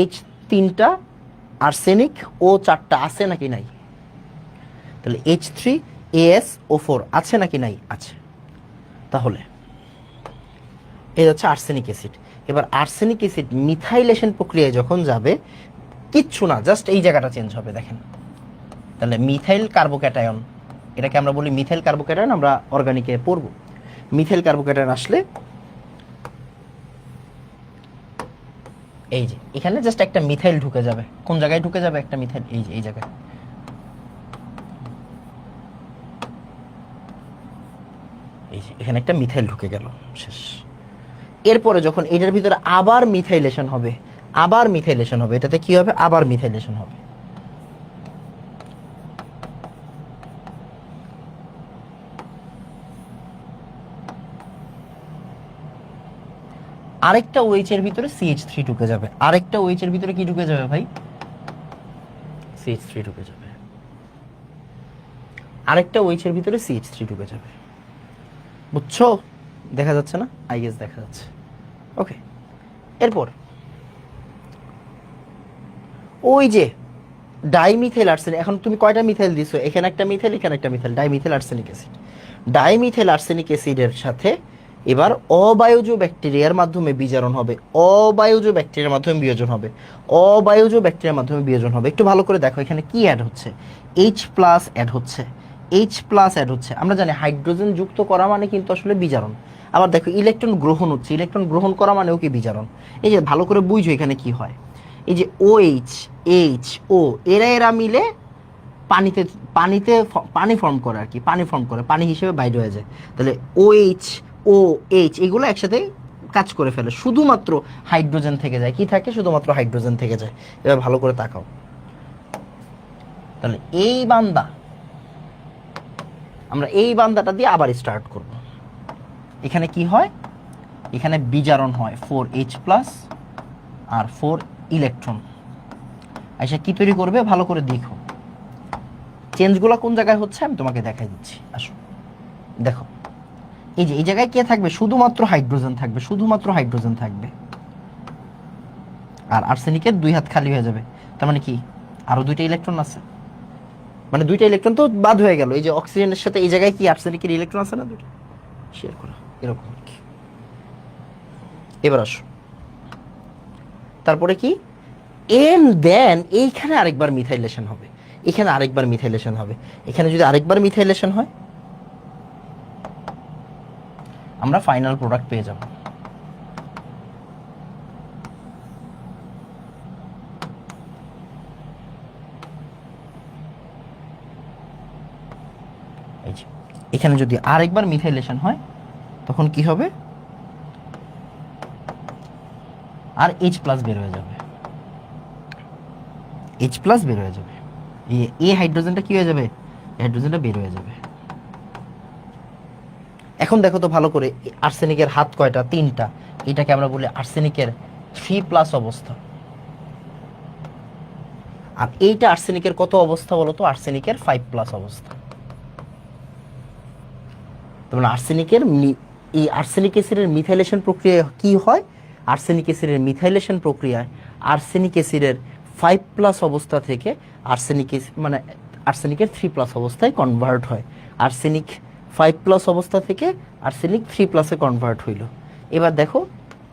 H3টা আর্সেনিক, O4টা আছে নাকি নাই? তাহলে H3AsO4 আছে নাকি নাই? আছে। তাহলে এই হচ্ছে আর্সেনিক অ্যাসিড। এবার আর্সেনিক অ্যাসিড মিথাইলেশন প্রক্রিয়ায় যখন যাবে, কিচ্ছু না, জাস্ট এই জায়গাটা চেঞ্জ হবে। দেখেন, তাহলে মিথাইল কার্বোক্যাটায়ন, এটাকে আমরা বলি মিথাইল কার্বোক্যাটায়ন, আমরা অর্গানিকে পড়ব। মিথাইল কার্বোক্যাটায়ন আসলে এই যে এখানে জাস্ট একটা মিথাইল ঢুকে যাবে। কোন জায়গায় ঢুকে যাবে? একটা মিথাইল এই যে এই জায়গায়। এই যে এখানে একটা মিথাইল ঢুকে গেল, শেষ। এরপরে যখন এটার ভিতরে আবার মিথাইলেশন হবে, আবার মিথাইলেশন হবে, এটাতে কি হবে? আবার মিথাইলেশন হবে। আরেকটা OH এর ভিতরে CH3 ঢুকে যাবে, আরেকটা OH এর ভিতরে কি ঢুকে যাবে ভাই? CH3 ঢুকে যাবে, আরেকটা OH এর ভিতরে CH3 ঢুকে যাবে। বুঝছো? দেখা যাচ্ছে না? আই গেস দেখা যাচ্ছে। ওকে, এরপর ওই যে ডাইমিথাইল আর্সেনিক, এখন তুমি কয়টা মিথাইল দিছো? এখানে একটা মিথাইল, এখানে একটা methyl, dimethyl arsenic acid. Dimethyl arsenic অ্যাসিডের সাথে এবার অবায়ুজ ব্যাকটেরিয়ার মাধ্যমে বিজারণ হবে, অবায়ুজ ব্যাকটেরিয়ার মাধ্যমে বিয়োজন হবে, অবায়ুজ ব্যাকটেরিয়ার মাধ্যমে বিয়োজন হবে। একটু ভালো করে দেখো এখানে কি অ্যাড হচ্ছে? H+ অ্যাড হচ্ছে, H+ অ্যাড হচ্ছে। আমরা জানি হাইড্রোজেন যুক্ত করা মানে কিন্তু আসলে বিজারণ। আবার দেখো ইলেকট্রন গ্রহণ হচ্ছে, ইলেকট্রন গ্রহণ করা মানেও কি বিজারণ। এই যে ভালো করে বুঝো এখানে কি হয়। এই যে OH, HO এরা মিলে পানিতে পানিতে পানি ফর্ম করে আর কি, পানি ফর্ম করে, পানি হিসেবে বাইরে হয়ে যায়। তাহলে OH, OH এগুলো একসাথে কাজ করে ফেলে, শুধুমাত্র হাইড্রোজেন থেকে যায়। কি থাকে? শুধুমাত্র হাইড্রোজেন থেকে যায়। এবার ভালো করে তাকাও। তাহলে এই বান্দা, আমরা এই বান্দাটা দিয়ে আবার স্টার্ট করব। এখানে কি হয়? এখানে বিজারণ হয় 4H+ আর 4 ইলেকট্রন। আচ্ছা কি তৈরি করবে? ভালো করে দেখো চেঞ্জগুলো কোন জায়গায় হচ্ছে আমি তোমাকে দেখাই দিচ্ছি। আসো দেখো, এই যে এই জায়গায় কে থাকবে? শুধুমাত্র হাইড্রোজেন থাকবে, শুধুমাত্র হাইড্রোজেন থাকবে। আর আর্সেনিকের 2 হাত খালি হয়ে যাবে। তার মানে কি? আরো 2টা ইলেকট্রন আছে, মানে 2টা ইলেকট্রন তো বাদ হয়ে গেল। এই যে অক্সিজেনের সাথে এই জায়গায় কি আর্সেনিকের ইলেকট্রন আছে না 2টা? শেয়ার করা এরকম আর কি। এবার আসো, তারপরে কি? এন্ড দেন এইখানে আরেকবার মিথাইলেশন হবে, এখানে আরেকবার মিথাইলেশন হবে। এখানে যদি আরেকবার মিথাইলেশন হয় আমরা ফাইনাল প্রোডাক্ট পেয়ে যাব। এই যে এখানে যদি আরেকবার মিথাইলেশন হয় তখন কি হবে? আর H+ বের হয়ে যাবে, H+ বের হয়ে যাবে। এই হাইড্রোজেনটা কি হয়ে যাবে? হাইড্রোজেনটা বের হয়ে যাবে। এখন দেখো তো ভালো করে, আর্সেনিকের হাত কয়টা? 3টা। এটাকে আমরা বলি আর্সেনিকের 3+ অবস্থা। আর এইটা আর্সেনিকের কত অবস্থা বলো তো? আর্সেনিকের 5+ অবস্থা। তার মানে আর্সেনিকের এই আর্সেনিক অ্যাসিডের মিথাইলেশন প্রক্রিয়া কি হয়? আর্সেনিক অ্যাসিডের মিথাইলেশন প্রক্রিয়ায় আর্সেনিক অ্যাসিডের 5+ অবস্থা থেকে আর্সেনিক মানে আর্সেনিকের 3+ অবস্থায় কনভার্ট হয়। আর্সেনিক 5+ অবস্থা থেকে আর্সেনিক 3+ কনভার্ট হইল। এবার দেখো,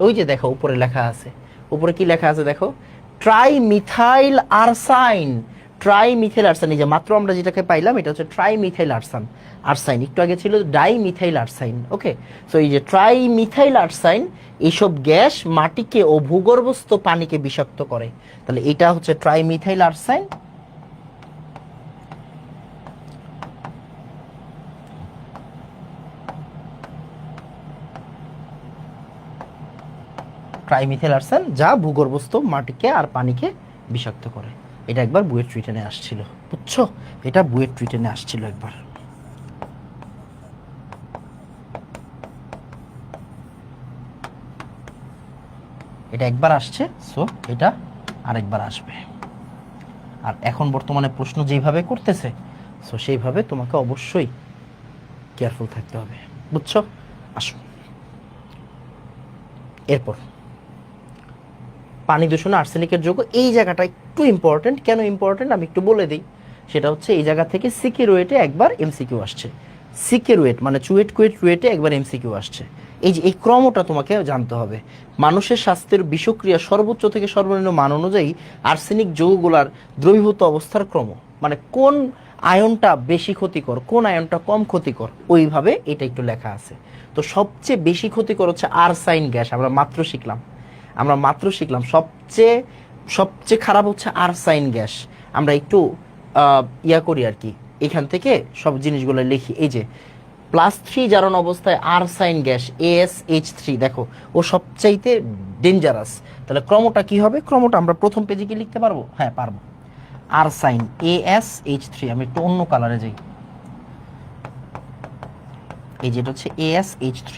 ওই যে দেখো উপরে লেখা আছে, উপরে কি লেখা আছে দেখো? Trimethyl arsine, trimethyl arsine. এই যে মাত্র আমরা যেটাকে পাইলাম এটা হচ্ছে ট্রাইমিথাইল আরসাইন। একটু আগে ছিল ডাইমিথাইল আরসাইন। ওকে, সো এই যে ট্রাইমিথাইল আরসাইন এইসব গ্যাস মাটিকে ও ভূগর্ভস্থ পানিকে বিষাক্ত করে। তাহলে এটা হচ্ছে ট্রাইমিথাইল আরসাইন। ট্রাইমিথাইল আরসাইন যা ভূগর্ভস্থ মাটিকে আর পানিকে বিষাক্ত করে। এটা একবার বুয়েট রিটেনে আসছিল, বুঝছো? এটা বুয়েট রিটেনে আসছিল একবার। এটা একবার আসছে, সো এটা আরেকবার আসবে। আর এখন বর্তমানে প্রশ্ন যেভাবে করতেছে, সো সেইভাবে তোমাকে অবশ্যই কেয়ারফুল থাকতে হবে, বুঝছো? আসো, এরপর পানি দূষণে আর্সেনিকের যোগ, এই জায়গাটা একটু ইম্পর্টেন্ট। কেন ইম্পর্টেন্ট আমি একটু বলে দিই। সেটা হচ্ছে এই জায়গা থেকে সিকে রুয়েটে একবার এমসিকিউ আসছে। সিকে রুয়েট মানে চুয়েট কুয়েট রুয়েটে একবার এমসিকিউ আসছে। এই যে এই ক্রমটা তোমাকে জানতে হবে। মানুষের স্বাস্থ্যের বিষক্রিয়া সর্বোচ্চ থেকে সর্বনিম্ন মান অনুযায়ী আর্সেনিক যৌগগুলার দ্রবীভূত অবস্থার ক্রম, মানে কোন আয়নটা বেশি ক্ষতিকর, কোন আয়নটা কম ক্ষতিকর, ওইভাবে এটা একটু লেখা আছে। তো সবচেয়ে বেশি ক্ষতিকর হচ্ছে আরসাইন গ্যাস, আমরা মাত্র শিখলাম। আমরা মাত্র শিখলাম সবচেয়ে সবচেয়ে খারাপ হচ্ছে আর্সাইন গ্যাস। আমরা একটু ইয়া করি আর কি, এখান থেকে সব জিনিসগুলো লিখি। এই যে +3 জারণ অবস্থায় আর্সাইন গ্যাস AsH3, দেখো ও সবচাইতে ডেঞ্জারাস। তাহলে ক্রমটা কি হবে? ক্রমটা আমরা প্রথম পেজে কি লিখতে পারবো? হ্যাঁ পারবো। আর্সাইন AsH3, আমি একটু অন্য কালারে যাই। এই যেটা হচ্ছে AsH3,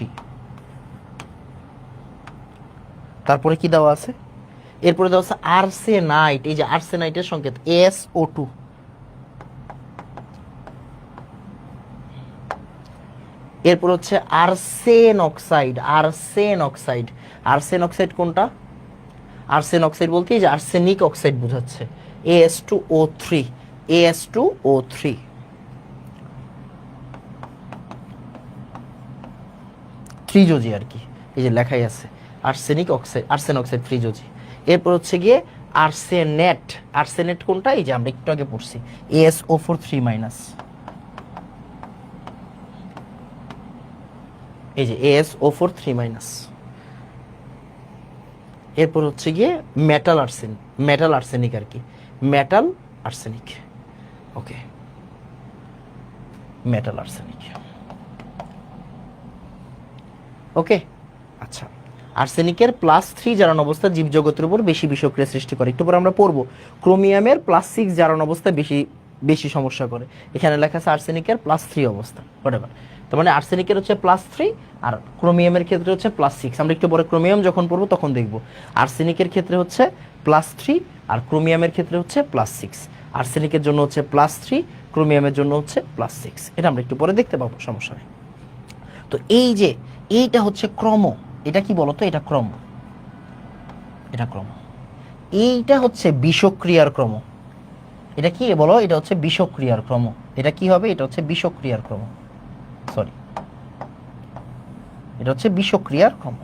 তারপরে কি দেওয়া আছে? এরপরে দেওয়া আছে আর্সেনাইট। এই যে আর্সেনাইটের সংকেত AsO2। এরপর হচ্ছে arsenic oxide. Arsenic oxide, arsenic oxide কোনটা? আর্সেন অক্সাইড বলতে এই যে আর্সেনিক অক্সাইড বোঝাচ্ছে, As2O3। As2O3 ত্রিযোজি আর কি, এই যে লেখাই আছে আর্সেনিক অক্সাইড, আর্সেন অক্সাইড ত্রিযোজি। এরপর হচ্ছে গিয়ে আর্সেনেট। আর্সেনেট কোনটা? এই যে আমরা একটু আগে পড়ছি, AsO4 3-। এই যে AsO4 3-। এরপর হচ্ছে গিয়ে মেটাল আর্সেন, মেটাল আর্সেনিক আর কি, মেটাল আর্সেনিক। ওকে, মেটাল আর্সেনিক। ওকে, আচ্ছা। আর্সেনিকের +3 জারণ অবস্থা জীবজগতের উপর বেশি বিষক্রিয়া সৃষ্টি করে। একটু পরে আমরা পড়বো ক্রোমিয়ামের +6 জারণ অবস্থা বেশি বেশি সমস্যা করে। এখানে লেখা আছে আর্সেনিকের +3 অবস্থা, হোয়াটএভার। তার মানে আর্সেনিকের হচ্ছে +3 আর ক্রোমিয়ামের ক্ষেত্রে হচ্ছে +6। আমরা একটু পরে ক্রোমিয়াম যখন পড়বো তখন দেখব আর্সেনিকের ক্ষেত্রে হচ্ছে +3 আর ক্রোমিয়ামের ক্ষেত্রে হচ্ছে +6। আর্সেনিকের জন্য হচ্ছে +3, ক্রোমিয়ামের জন্য হচ্ছে +6। এটা আমরা একটু পরে দেখতে পাবো, সমস্যা নেই। তো এই যে এইটা হচ্ছে ক্রম, এটা কি বলতো? এটা ক্রম, এটা ক্রম। এইটা হচ্ছে বিষক্রিয়ার ক্রম। এটা কি বলো? এটা হচ্ছে বিষক্রিয়ার ক্রম। এটা কি হবে? এটা হচ্ছে বিষক্রিয়ার ক্রম, সরি, এটা হচ্ছে বিষক্রিয়ার ক্রম।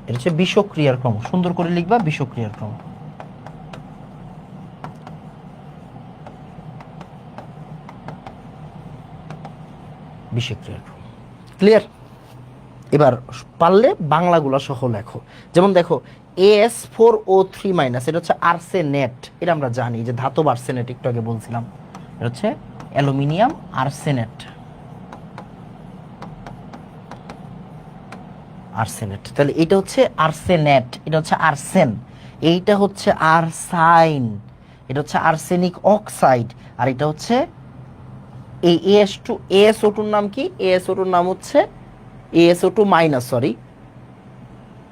এটা হচ্ছে বিষক্রিয়ার ক্রম। সুন্দর করে লিখবা, বিষক্রিয়ার ক্রম। বিষক্রিয়ার ক্রম ক্লিয়ার? এবার পারলে বাংলাগুলো সহ লেখো। যেমন দেখো As4O3-, এটা হচ্ছে আর্সেনেট। এটা আমরা জানি যে ধাতব আর্সেনেট, একটু আগে বলছিলাম। এটা হচ্ছে অ্যালুমিনিয়াম আর্সেনেট। আর্সেনেট, তাহলে এটা হচ্ছে আর্সেনেট, এটা হচ্ছে আর্সেন। এইটা হচ্ছে আর্সাইন, এটা হচ্ছে আর্সেনিক অক্সাইড। আর এটা হচ্ছে এই AsO2-র নাম কি? AsO2-র নাম হচ্ছে AsO2-, সরি,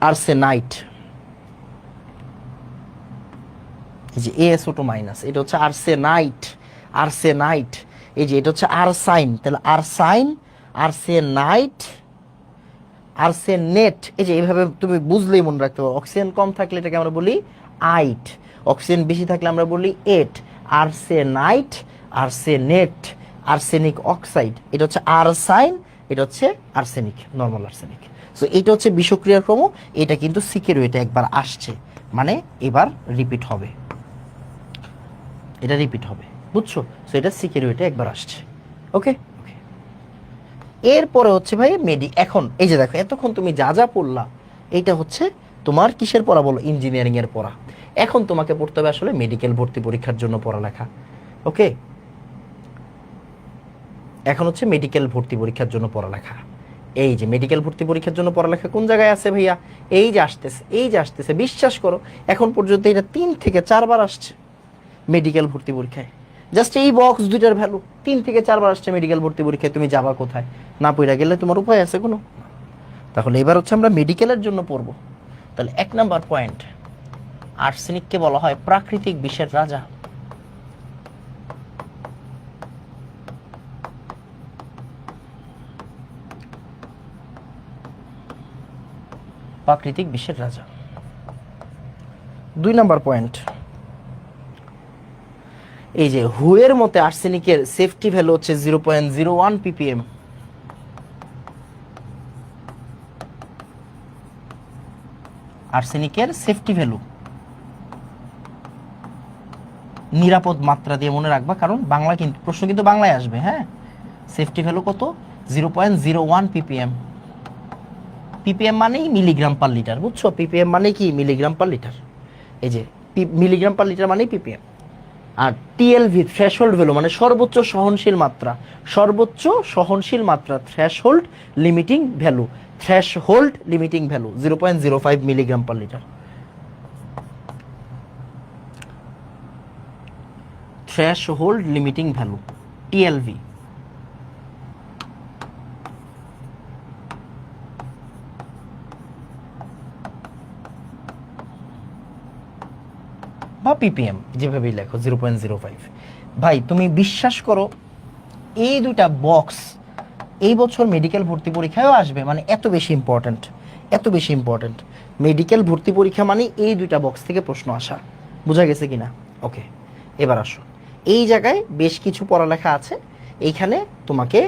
আর্সেনাইট। এই যে AsO2-, এটা হচ্ছে আর্সেনাইট। আর্সেনাইট। এই যে এটা হচ্ছে আর্সাইন, তাহলে আর্সাইন, আর্সেনাইট, আর্সেনেট। এই যে এইভাবে তুমি বুঝলেই মনে রাখতে পারো। অক্সিজেন কম থাকলে এটাকে আমরা বলি আইট, অক্সিজেন বেশি থাকলে আমরা বলি এট। Arsenite, arsenate, arsenic oxide. এটা হচ্ছে আর্সাইন, এটা হচ্ছে আর্সেনিক, নর্মাল আর্সেনিক। সো এটা হচ্ছে বিষক্রিয়ার ক্রম। এটা কিন্তু সিকের ওয়েটে একবার আসছে, মানে এবার রিপিট হবে, এটা রিপিট হবে, বুঝছো? সো এটা সিকের ওয়েটে একবার আসছে। ওকে, এরপরে হচ্ছে ভাই এখন এই যে দেখো এতক্ষণ তুমি যা যা পড়লা, এইটা হচ্ছে তোমার কিসের পড়া বলো? ইঞ্জিনিয়ারিং এর পড়া। এখন তোমাকে পড়তে হবে আসলে মেডিকেল ভর্তি পরীক্ষার জন্য পড়ালেখা। ওকে, এখন হচ্ছে মেডিকেল ভর্তি পরীক্ষার জন্য পড়ালেখা। এই যে মেডিকেল ভর্তি পরীক্ষার জন্য পড়ালেখা কোন জায়গায় আছে ভাইয়া? এই যে আসতেছে, এই যে আসতেছে। বিশ্বাস করো এখন পর্যন্ত এটা 3 থেকে 4 বার আসছে মেডিকেল ভর্তি পরীক্ষায়। জাস্ট এই বক্স দুইটার ভ্যালু 3 থেকে 4 বার আসছে মেডিকেল ভর্তি পরীক্ষায়। তুমি যাবা কোথায়? না পড়া গেলে তোমার উপায় আছে কোনো? তাহলে এবার হচ্ছে আমরা মেডিকেলের জন্য পড়বো। তাহলে 1 নাম্বার পয়েন্ট, আর্সেনিককে বলা হয় প্রাকৃতিক বিষের রাজা। প্রাকৃতিক বিষের রাজা। 2 নাম্বার পয়েন্ট, এই যে হুয়ের মতে আর্সেনিকের সেফটি ভ্যালু হচ্ছে 0.01 ppm। আর্সেনিকের সেফটি ভ্যালু নিরাপদ মাত্রা দিয়ে মনে রাখবা, কারণ বাংলা কিন্তু প্রশ্ন কিন্তু বাংলায় আসবে। হ্যাঁ, সেফটি ভ্যালু কত? 0.01 ppm। ppm মানেই মিলিগ্রাম পার লিটার, বুঝছো? ppm মানে কি? Milligram per litre. এই যে মিলিগ্রাম পার লিটার মানেই ppm। আর টিএলভি থ্রেশহোল্ড ভ্যালু মানে সর্বোচ্চ সহনশীল মাত্রা, সর্বোচ্চ সহনশীল মাত্রা, threshold limiting value, threshold limiting value 0.05 milligram per litre. Threshold limiting value TLV. বা পিপিএম, যেভাবেই লেখো 0.05। ভাই তুমি বিশ্বাস করো, এই দুইটা বক্স এই বছর মেডিকেল ভর্তি পরীক্ষায়ও আসবে, মানে এত বেশি ইম্পর্ট্যান্ট, এত বেশি ইম্পর্ট্যান্ট। মেডিকেল ভর্তি পরীক্ষা মানে এই দুইটা বক্স থেকে প্রশ্ন আসা, বোঝা গেছে কিনা? ওকে, এবার আসো। এই জায়গায় বেশ কিছু পড়ালেখা আছে, এইখানে তোমাকে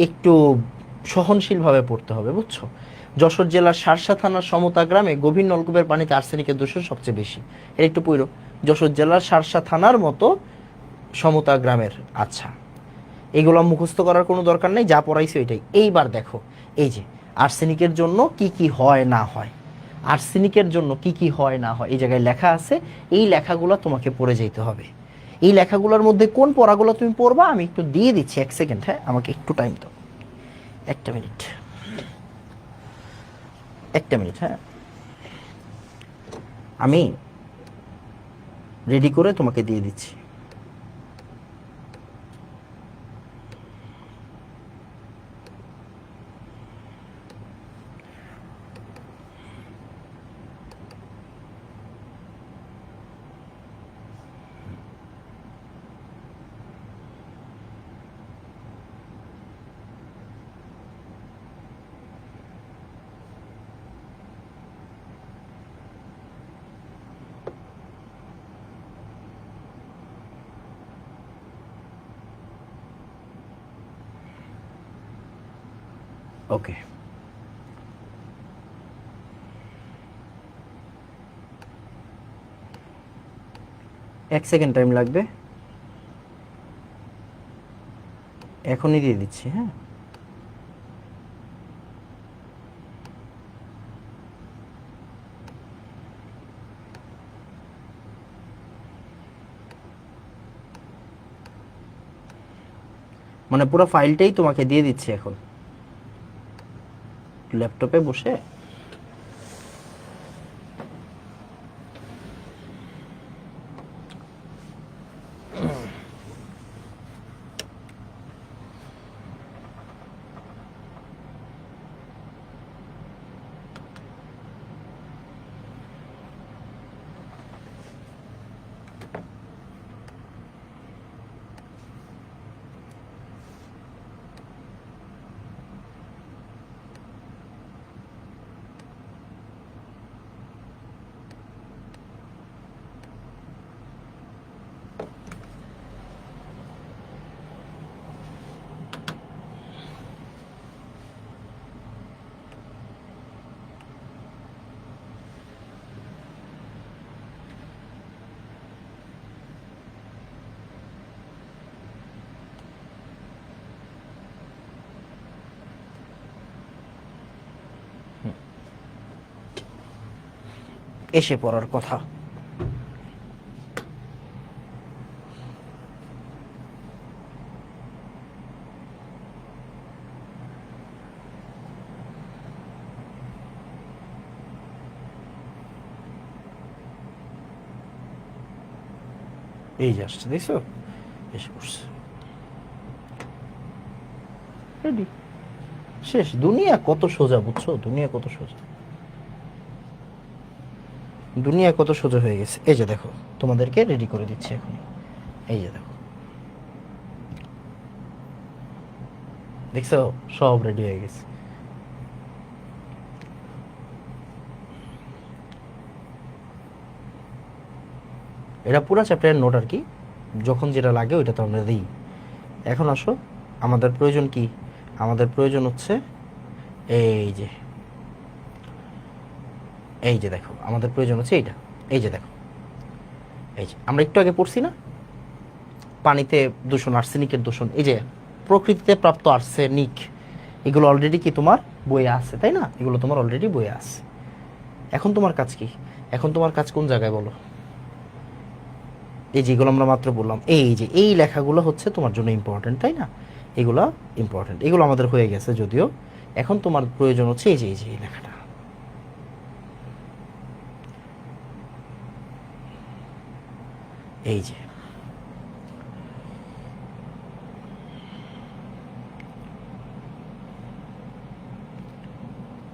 একটু সহনশীলভাবে পড়তে হবে, বুঝছো? যশোর জেলার শার্শা থানার সমতা গ্রামে গভীর নলকূপের পানিতে আর্সেনিকের দূষণ সবচেয়ে বেশি। এর একটু পড়ো। যশোর জেলার শার্শা থানার মতো সমতা গ্রামের। আচ্ছা, এগুলো মুখস্থ করার কোনো দরকার নেই, যা পড়াইছে ওইটাই। এইবার দেখো, এই যে আর্সেনিকের জন্য কি কি হয় না হয়, আর্সেনিকের জন্য কি কি হয় না হয় এই জায়গায় লেখা আছে। এই লেখাগুলো তোমাকে পড়ে যেতে হবে। এই লেখাগুলোর মধ্যে কোন পড়াগুলো তুমি পড়বা আমি একটু দিয়ে দিচ্ছি, 1 সেকেন্ড। হ্যাঁ, আমাকে একটু টাইম দাও, 1 মিনিট, 1 মিনিট। হ্যাঁ, আমি রেডি করে তোমাকে দিয়ে দিচ্ছি। ওকে, 1 সেকেন্ড টাইম লাগবে, এখনই দিয়ে দিচ্ছি। হ্যাঁ, মানে পুরো ফাইলটাই তোমাকে দিয়ে দিচ্ছি এখন ল্যাপটপে বসে। এসে পড়ার কথা। এই যে আসছে, দেখছো? এসে পড়ছে, রেডি। শেষ। দুনিয়া কত সোজা, বুঝছো? দুনিয়া কত সোজা, দুনিয়া কত সোজা হয়ে গেছে। এই যে দেখো, তোমাদেরকে রেডি করে দিচ্ছি এখন। এই যে দেখো, দেখছো? সব রেডি হয়ে গেছে। এটা পুরো চ্যাপ্টারের নোট আর কি, যখন যেটা লাগে ওইটা তো আমরা দিই। এখন আসো, আমাদের প্রয়োজন কি? আমাদের প্রয়োজন হচ্ছে এই যে, এই যে দেখো, আমাদের প্রয়োজন হচ্ছে এইটা। এই যে দেখো, এই যে আমরা একটু আগে পড়ছি না, পানিতে দূষণ, আর্সেনিকের দূষণ, এই যে প্রকৃতিতে প্রাপ্ত আর্সেনিক, এগুলো অলরেডি কি তোমার বইয়ে আছে, তাই না? এগুলো তোমার অলরেডি বইয়ে আছে। এখন তোমার কাজ কি? এখন তোমার কাজ কোন জায়গায় বলো? এই যেগুলো আমরা মাত্র বললাম, এই যে এই লেখাগুলো হচ্ছে তোমার জন্য ইম্পর্টেন্ট, তাই না? এগুলো ইম্পর্টেন্ট, এগুলো আমাদের হয়ে গেছে যদিও। এখন তোমার প্রয়োজন হচ্ছে এই যে এই লেখাটা। এই যে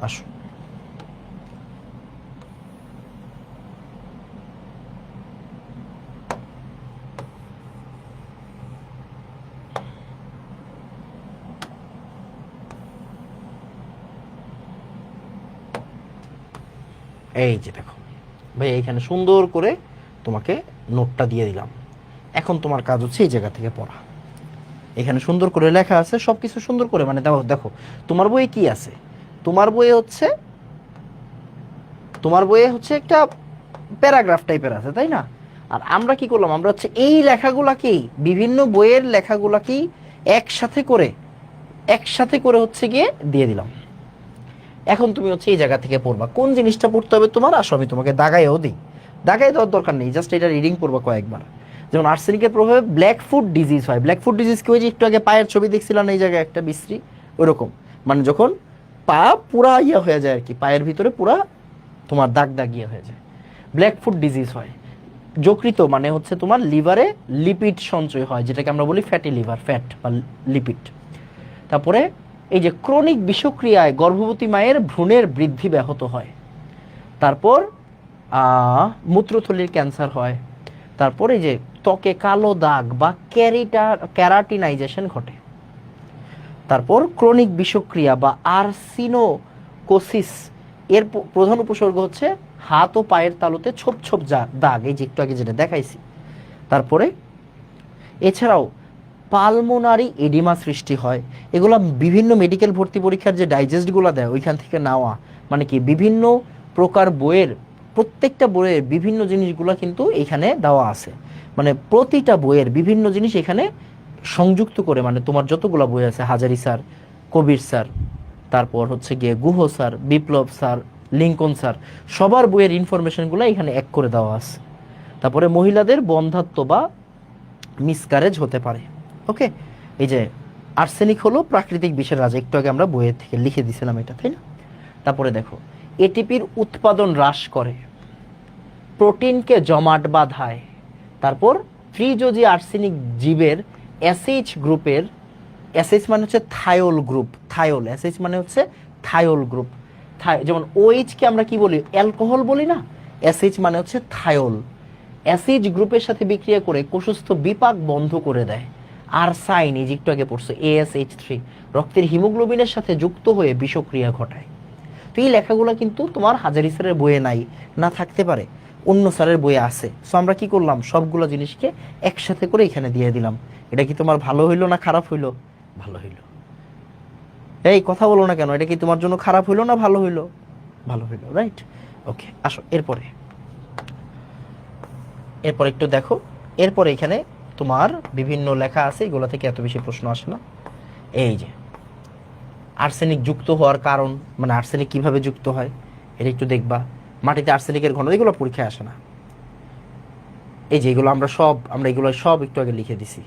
আসো, এই যে দেখো ভাই, এইখানে সুন্দর করে তোমাকে নোটটা দিয়ে দিলাম। এখন তোমার কাজ হচ্ছে এই জায়গা থেকে পড়া। এখানে সুন্দর করে লেখা আছে সব কিছু সুন্দর করে, মানে দেখো দেখো তোমার বইয়ে কি আছে। তোমার বইয়ে হচ্ছে, তোমার বইয়ে হচ্ছে একটা প্যারাগ্রাফ টাইপের আছে, তাই না? আর আমরা কি করলাম, আমরা হচ্ছে এই লেখাগুলাকেই, বিভিন্ন বইয়ের লেখাগুলাকেই একসাথে করে, একসাথে করে হচ্ছে গিয়ে দিয়ে দিলাম। এখন তুমি হচ্ছে এই জায়গা থেকে পড়বা কোন জিনিসটা পড়তে হবে তোমার। আসো আমি তোমাকে দাগাইও দিই, দাগাই দেওয়ার দরকার নেই, জাস্ট এটা রিডিং পড়বা কয়েকবার। যেমন আর্সেনিকের প্রভাবে ব্ল্যাক ফুট ডিজিজ হয়। ব্ল্যাক ফুট ডিজিজ কি, ওই যে একটু আগে পায়ের ছবি দেখছিলাম এই জায়গায় একটা বিশ্রী, ওইরকম, মানে যখন পা পুরা ইয়া হয়ে যায় আর কি, পায়ের ভিতরে পুরা তোমার দাগ দাগ ইয়ে হয়ে যায়, ব্ল্যাক ফুট ডিজিজ হয়। যকৃত মানে হচ্ছে তোমার লিভারে লিপিড সঞ্চয় হয়, যেটাকে আমরা বলি ফ্যাটি লিভার, ফ্যাট বা লিপিড। তারপরে এই যে ক্রনিক বিষক্রিয়ায় গর্ভবতী মায়ের ভ্রূণের বৃদ্ধি ব্যাহত হয়। তারপর মূত্রথলির ক্যান্সার হয়। তারপর এই যে ত্বকে কালো দাগ বা ক্যারাটিনাইজেশন ঘটে। তারপর ক্রনিক বিষক্রিয়া বা আর্সিনোকোসিস এর প্রধান উপসর্গ হচ্ছে হাত ও পায়ের তালুতে ছোপ ছোপ দাগ, এই যে একটু আগে যেটা দেখাইছি। তারপরে এছাড়াও পালমোনারি এডিমা সৃষ্টি হয়। এগুলো বিভিন্ন মেডিকেল ভর্তি পরীক্ষার যে ডাইজেস্টগুলো দেয় ওইখান থেকে নেওয়া, মানে কি বিভিন্ন প্রকার বইয়ের, প্রত্যেকটা বইয়ের বিভিন্ন জিনিসগুলো কিন্তু এখানে দেওয়া আছে। মানে প্রতিটা বইয়ের বিভিন্ন জিনিস এখানে সংযুক্ত করে, মানে তোমার যতগুলো বই আছে, হাজারি স্যার, কবির স্যার, তারপর হচ্ছে গিয়ে গুহ স্যার, বিপ্লব স্যার, লিঙ্কন স্যার, সবার বইয়ের ইনফরমেশনগুলো এখানে এক করে দেওয়া আছে। তারপরে মহিলাদের বন্ধ্যাত্ব বা মিসক্যারেজ হতে পারে। ওকে, এই যে আর্সেনিক হলো প্রাকৃতিক বিষের রাজা, একটু আগে আমরা বইয়ের থেকে লিখে দিয়েছিলাম এটা, তাই না? তারপরে দেখো এটিপির উৎপাদন হ্রাস করে, প্রোটিনকে জমাট বাঁধায়। তারপর ত্রিযোজী আর্সেনিক জীবের এসএইচ গ্রুপের, এসএইচ মানে হচ্ছে থায়োল গ্রুপ, থায়োল, এসএইচ মানে হচ্ছে থায়োল গ্রুপ। যেমন ওএইচ কে আমরা কি বলি, অ্যালকোহল বলি না, এসএইচ মানে হচ্ছে থায়োল। অ্যাসিড গ্রুপের সাথে বিক্রিয়া করে কোষস্থ বিপাক বন্ধ করে দেয়। আর সাইন, এই যে একটু আগে পড়ছে, ASH3 রক্তের হিমোগ্লোবিনের সাথে যুক্ত হয়ে বিষক্রিয়া ঘটায়। তো এই লেখাগুলো কিন্তু তোমার হাজারি স্যারের বইয়ে নাই, না থাকতে পারে অন্য স্যারের বইয়ে আছে। সো আমরা কি করলাম, সবগুলো জিনিসকে একসাথে করে এখানে দিয়ে দিলাম। এটা কি তোমার ভালো হইলো না খারাপ হইলো? ভালো হইলো। এই কথা বলো না কেন, এটা কি তোমার জন্য খারাপ হইলো না ভালো হইলো? ভালো হইলো, রাইট? ওকে, আসো এরপরে, এরপর একটু দেখো। এরপরে এখানে তোমার বিভিন্ন লেখা আছে, এগুলো থেকে এত বেশি প্রশ্ন আসে না। এই যে আর্সেনিক যুক্ত হওয়ার কারণ, মানে আর্সেনিক কিভাবে যুক্ত হয় এটা একটু দেখবা। মাটিতে আর্সেনিকের ঘনত্ব, এগুলো পরীক্ষায় আসে না। এই যে এগুলো আমরা এগুলো সব একটু আগে লিখে দিছি।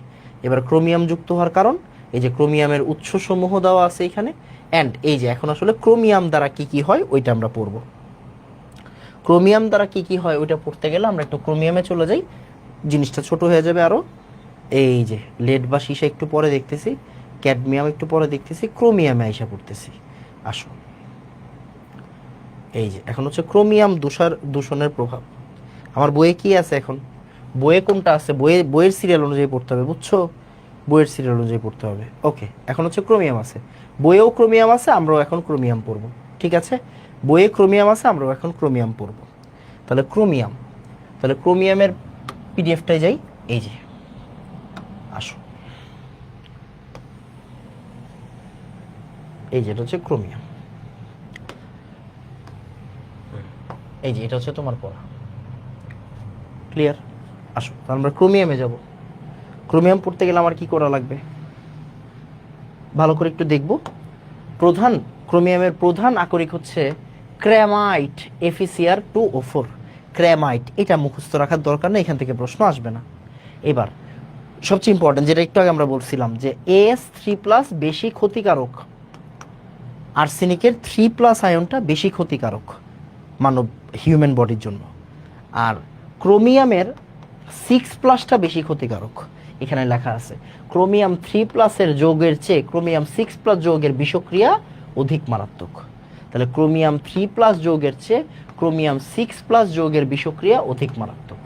এবার ক্রোমিয়াম যুক্ত হওয়ার কারণ, এই যে ক্রোমিয়ামের উৎসসমূহ দেওয়া আছে এখানে। অ্যান্ড এই যে এখন আসলে ক্রোমিয়াম দ্বারা কি কি হয় ওইটা আমরা পড়বো। ক্রোমিয়াম দ্বারা কি কি হয় ওইটা পড়তে গেলে আমরা একটু ক্রোমিয়ামে চলে যাই, জিনিসটা ছোট হয়ে যাবে আরো। এই যে লেড বা সীসা একটু পরে দেখতেছি, ক্যাডমিয়াম একটু পরে দেখতেছি, ক্রোমিয়ামে আইসা পড়তেছি। আসো, এই যে এখন হচ্ছে ক্রোমিয়াম দূষণের প্রভাব। আমার বইয়ে কি আছে এখন, বইয়ে কোনটা আছে, বইয়ের সিরিয়াল অনুযায়ী পড়তে হবে, বুঝছো? বইয়ের সিরিয়াল অনুযায়ী পড়তে হবে। ওকে, এখন হচ্ছে ক্রোমিয়াম আছে, বইয়েও ক্রোমিয়াম আছে, আমরাও এখন ক্রোমিয়াম পড়বো, ঠিক আছে? বইয়ে ক্রোমিয়াম আছে, আমরাও এখন ক্রোমিয়াম পড়বো। তাহলে ক্রোমিয়াম, তাহলে ক্রোমিয়ামের পিডিএফটাই যাই। এই যে আসো, এই যে এটা হচ্ছে ক্রোমিয়াম, এই যে এটা হচ্ছে তোমার পড়া, ক্লিয়ার? আসো তাহলে আমরা ক্রোমিয়ামে যাব। ক্রোমিয়াম পড়তে গেলে আমার কি করা লাগবে ভালো করে একটু দেখব। ক্রোমিয়ামের প্রধান আকরিক হচ্ছে ক্রেমাইট, FeCr2O4। ক্রেমাইট, এটা মুখস্থ রাখার দরকার নেই, এখান থেকে প্রশ্ন আসবে না। এবার সবচেয়ে ইম্পর্টেন্ট, যেটা একটু আগে আমরা বলছিলাম যে As3+ বেশি ক্ষতিকারক, আর্সেনিকের 3+ আয়নটা বেশি ক্ষতিকারক মানব হিউম্যান বডির জন্য, আর ক্রোমিয়ামের 6+টা বেশি ক্ষতিকারক। এখানে লেখা আছে ক্রোমিয়াম 3+ যৌগের চেয়ে ক্রোমিয়াম 6+ যৌগের বিষক্রিয়া অধিক মারাত্মক। তাহলে ক্রোমিয়াম 3+ যৌগের চেয়ে ক্রোমিয়াম 6+ যৌগের বিষক্রিয়া অধিক মারাত্মক।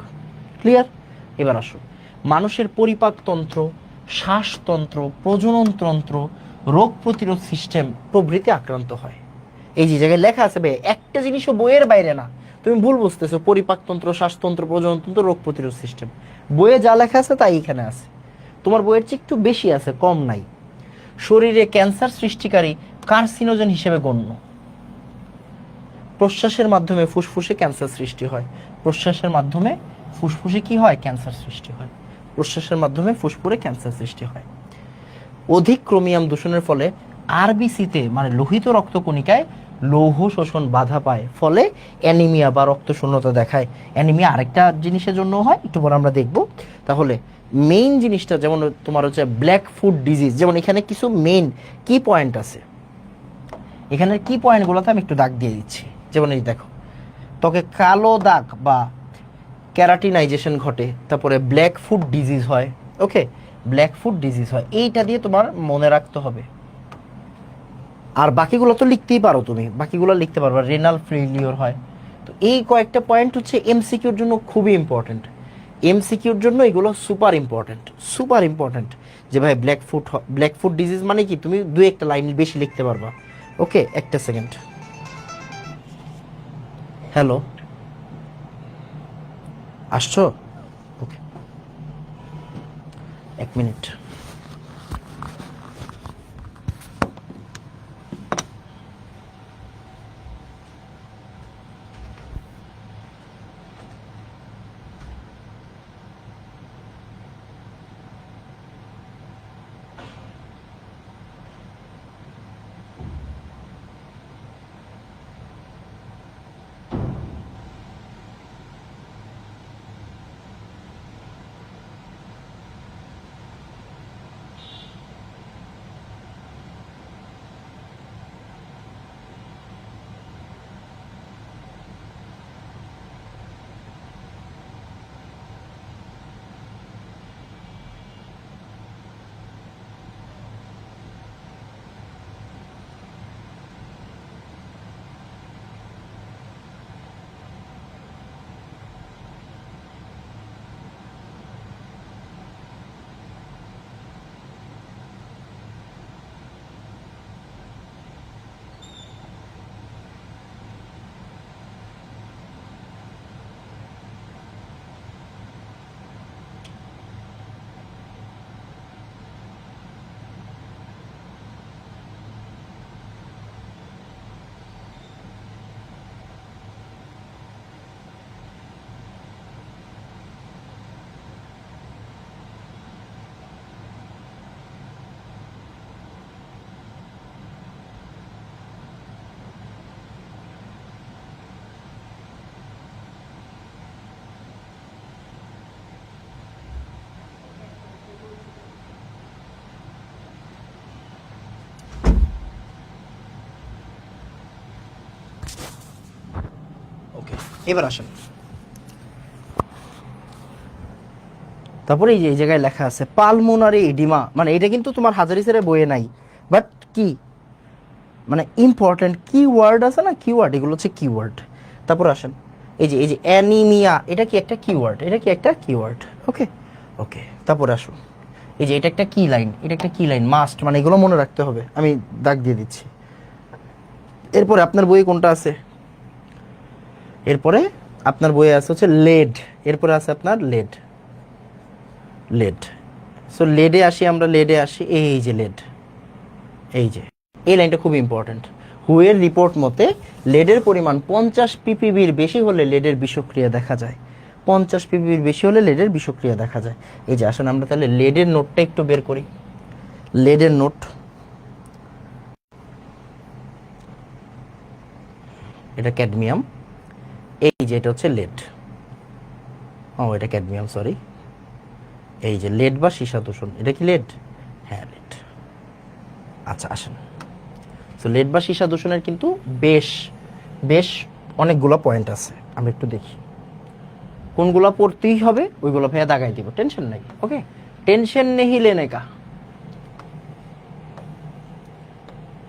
ক্লিয়ার? এবার আসো, মানুষের পরিপাকতন্ত্র, শ্বাসতন্ত্র, প্রজননতন্ত্র, রোগ প্রতিরোধ সিস্টেম প্রভৃতি আক্রান্ত হয়। এই যে জায়গায় লেখা আছে ভাই, একটা জিনিসও বইয়ের বাইরে না, তুমি ভুল বুঝতেছো। পরিপাকতন্ত্র, শ্বাসতন্ত্র, প্রজননতন্ত্র, রোগ প্রতিরোধ সিস্টেম, বইয়ে যা লেখা আছে তাই এখানে আছে। তোমার বইয়ের চেয়ে একটু বেশি আছে, কম নাই। শরীরে ক্যান্সার সৃষ্টিকারী কার্সিনোজেন হিসেবে গণ্য। প্রশ্বাসের মাধ্যমে ফুসফুসে ক্যান্সার সৃষ্টি হয়। প্রশ্বাসের মাধ্যমে ফুসফুসে কি হয়? ক্যান্সার সৃষ্টি হয়। প্রশ্বাসের মাধ্যমে ফুসফুসে ক্যান্সার সৃষ্টি হয়। অধিক ক্রোমিয়াম দূষণের ফলে আরবিসিতে মানে লোহিত রক্তকণিকায় লৌহ শোষণ বাধা পায়, ফলে অ্যানিমিয়া বা রক্তশূন্যতা দেখায়। অ্যানিমিয়া আরেকটা জিনিসের জন্য হয়, একটু পরে আমরা দেখব। তাহলে মেইন জিনিসটা যেমন তোমার হচ্ছে ব্ল্যাক ফুট ডিজিজ, যেমন এখানে কিছু মেইন কি পয়েন্ট আছে, এখানের কি পয়েন্টগুলোতে আমি একটু দাগ দিয়ে দিচ্ছি। যেমন এই দেখো, ত্বকে কালো দাগ বা ক্যারাটিনাইজেশন ঘটে, তারপরে ব্ল্যাক ফুট ডিজিজ হয়। ওকে, ব্ল্যাক ফুট ডিজিজ হয়, এইটা দিয়ে তোমার মনে রাখতে হবে। আর বাকিগুলো তো লিখতেই পারো, তুমি বাকিগুলো লিখতে পারবা। রেনাল ফেলিওর হয়। তো এই কয়েকটা পয়েন্ট হচ্ছে এমসিকিউর জন্য খুবই ইম্পর্টেন্ট। এমসিকিউর জন্য এগুলো সুপার ইম্পর্টেন্ট, সুপার ইম্পর্টেন্ট। যে ভাই ব্ল্যাক ফুট ডিজিজ মানে কি, তুমি দুই একটা লাইন বেশি লিখতে পারবা। ওকে, একটা সেকেন্ড। হ্যালো, আসছো? ওকে, 1 মিনিট। ওকে, এবার আসেন। তারপরে এই জায়গায় লেখা আছে পালমোনারি এডিমা, মানে এটা কিন্তু তোমার হাজারি স্যারের বইয়ে নাই, বাট কি মানে ইম্পর্টেন্ট কিওয়ার্ড আছে না, কিওয়ার্ড, এগুলো হচ্ছে কিওয়ার্ড। তারপর আসেন, এই যে অ্যানিমিয়া, এটা কি একটা কিওয়ার্ড? এটা কি একটা কিওয়ার্ড? ওকে ওকে, তারপরে আসো, এই যে এটা একটা কি লাইন, এটা একটা কি লাইন, মাস্ট, মানে এগুলো মনে রাখতে হবে। আমি দাগ দিয়ে দিচ্ছি। এরপরে আপনার বইয়ে কোনটা আছে? এরপরে আপনার বইয়ে আছে হচ্ছে লেড। এরপরে আছে আপনার লেড, লেড। সো লেডে আসি আমরা, লেডে আসি। এই যে লেড, এই যে এই লাইনটা খুব ইম্পর্টেন্ট। হুয়ের রিপোর্ট মতে লেডের পরিমাণ 50 ppb বেশি হলে লেডের বিষক্রিয়া দেখা যায়। 50 ppb বেশি হলে লেডের বিষক্রিয়া দেখা যায়। এই যে আসেন আমরা তাহলে লেডের নোটটা একটু বের করি। লেডের নোট, এটা ক্যাডমিয়াম, এই যে এটা হচ্ছে লেড, এটা ক্যাডমিয়াম, সরি। এই যে লেড বা সীসা দূষণ, এটা কি লেড? হ্যাঁ লেড। আচ্ছা আসেন, তো লেড বা সীসা দূষণের কিন্তু বেশ বেশ অনেকগুলো পয়েন্ট আছে, আমরা একটু দেখি কোনগুলো পড়তেই হবে, ওইগুলো ভাইয়া দাগাই দিব, টেনশন নাই। ওকে, টেনশন নেই লেনে কা।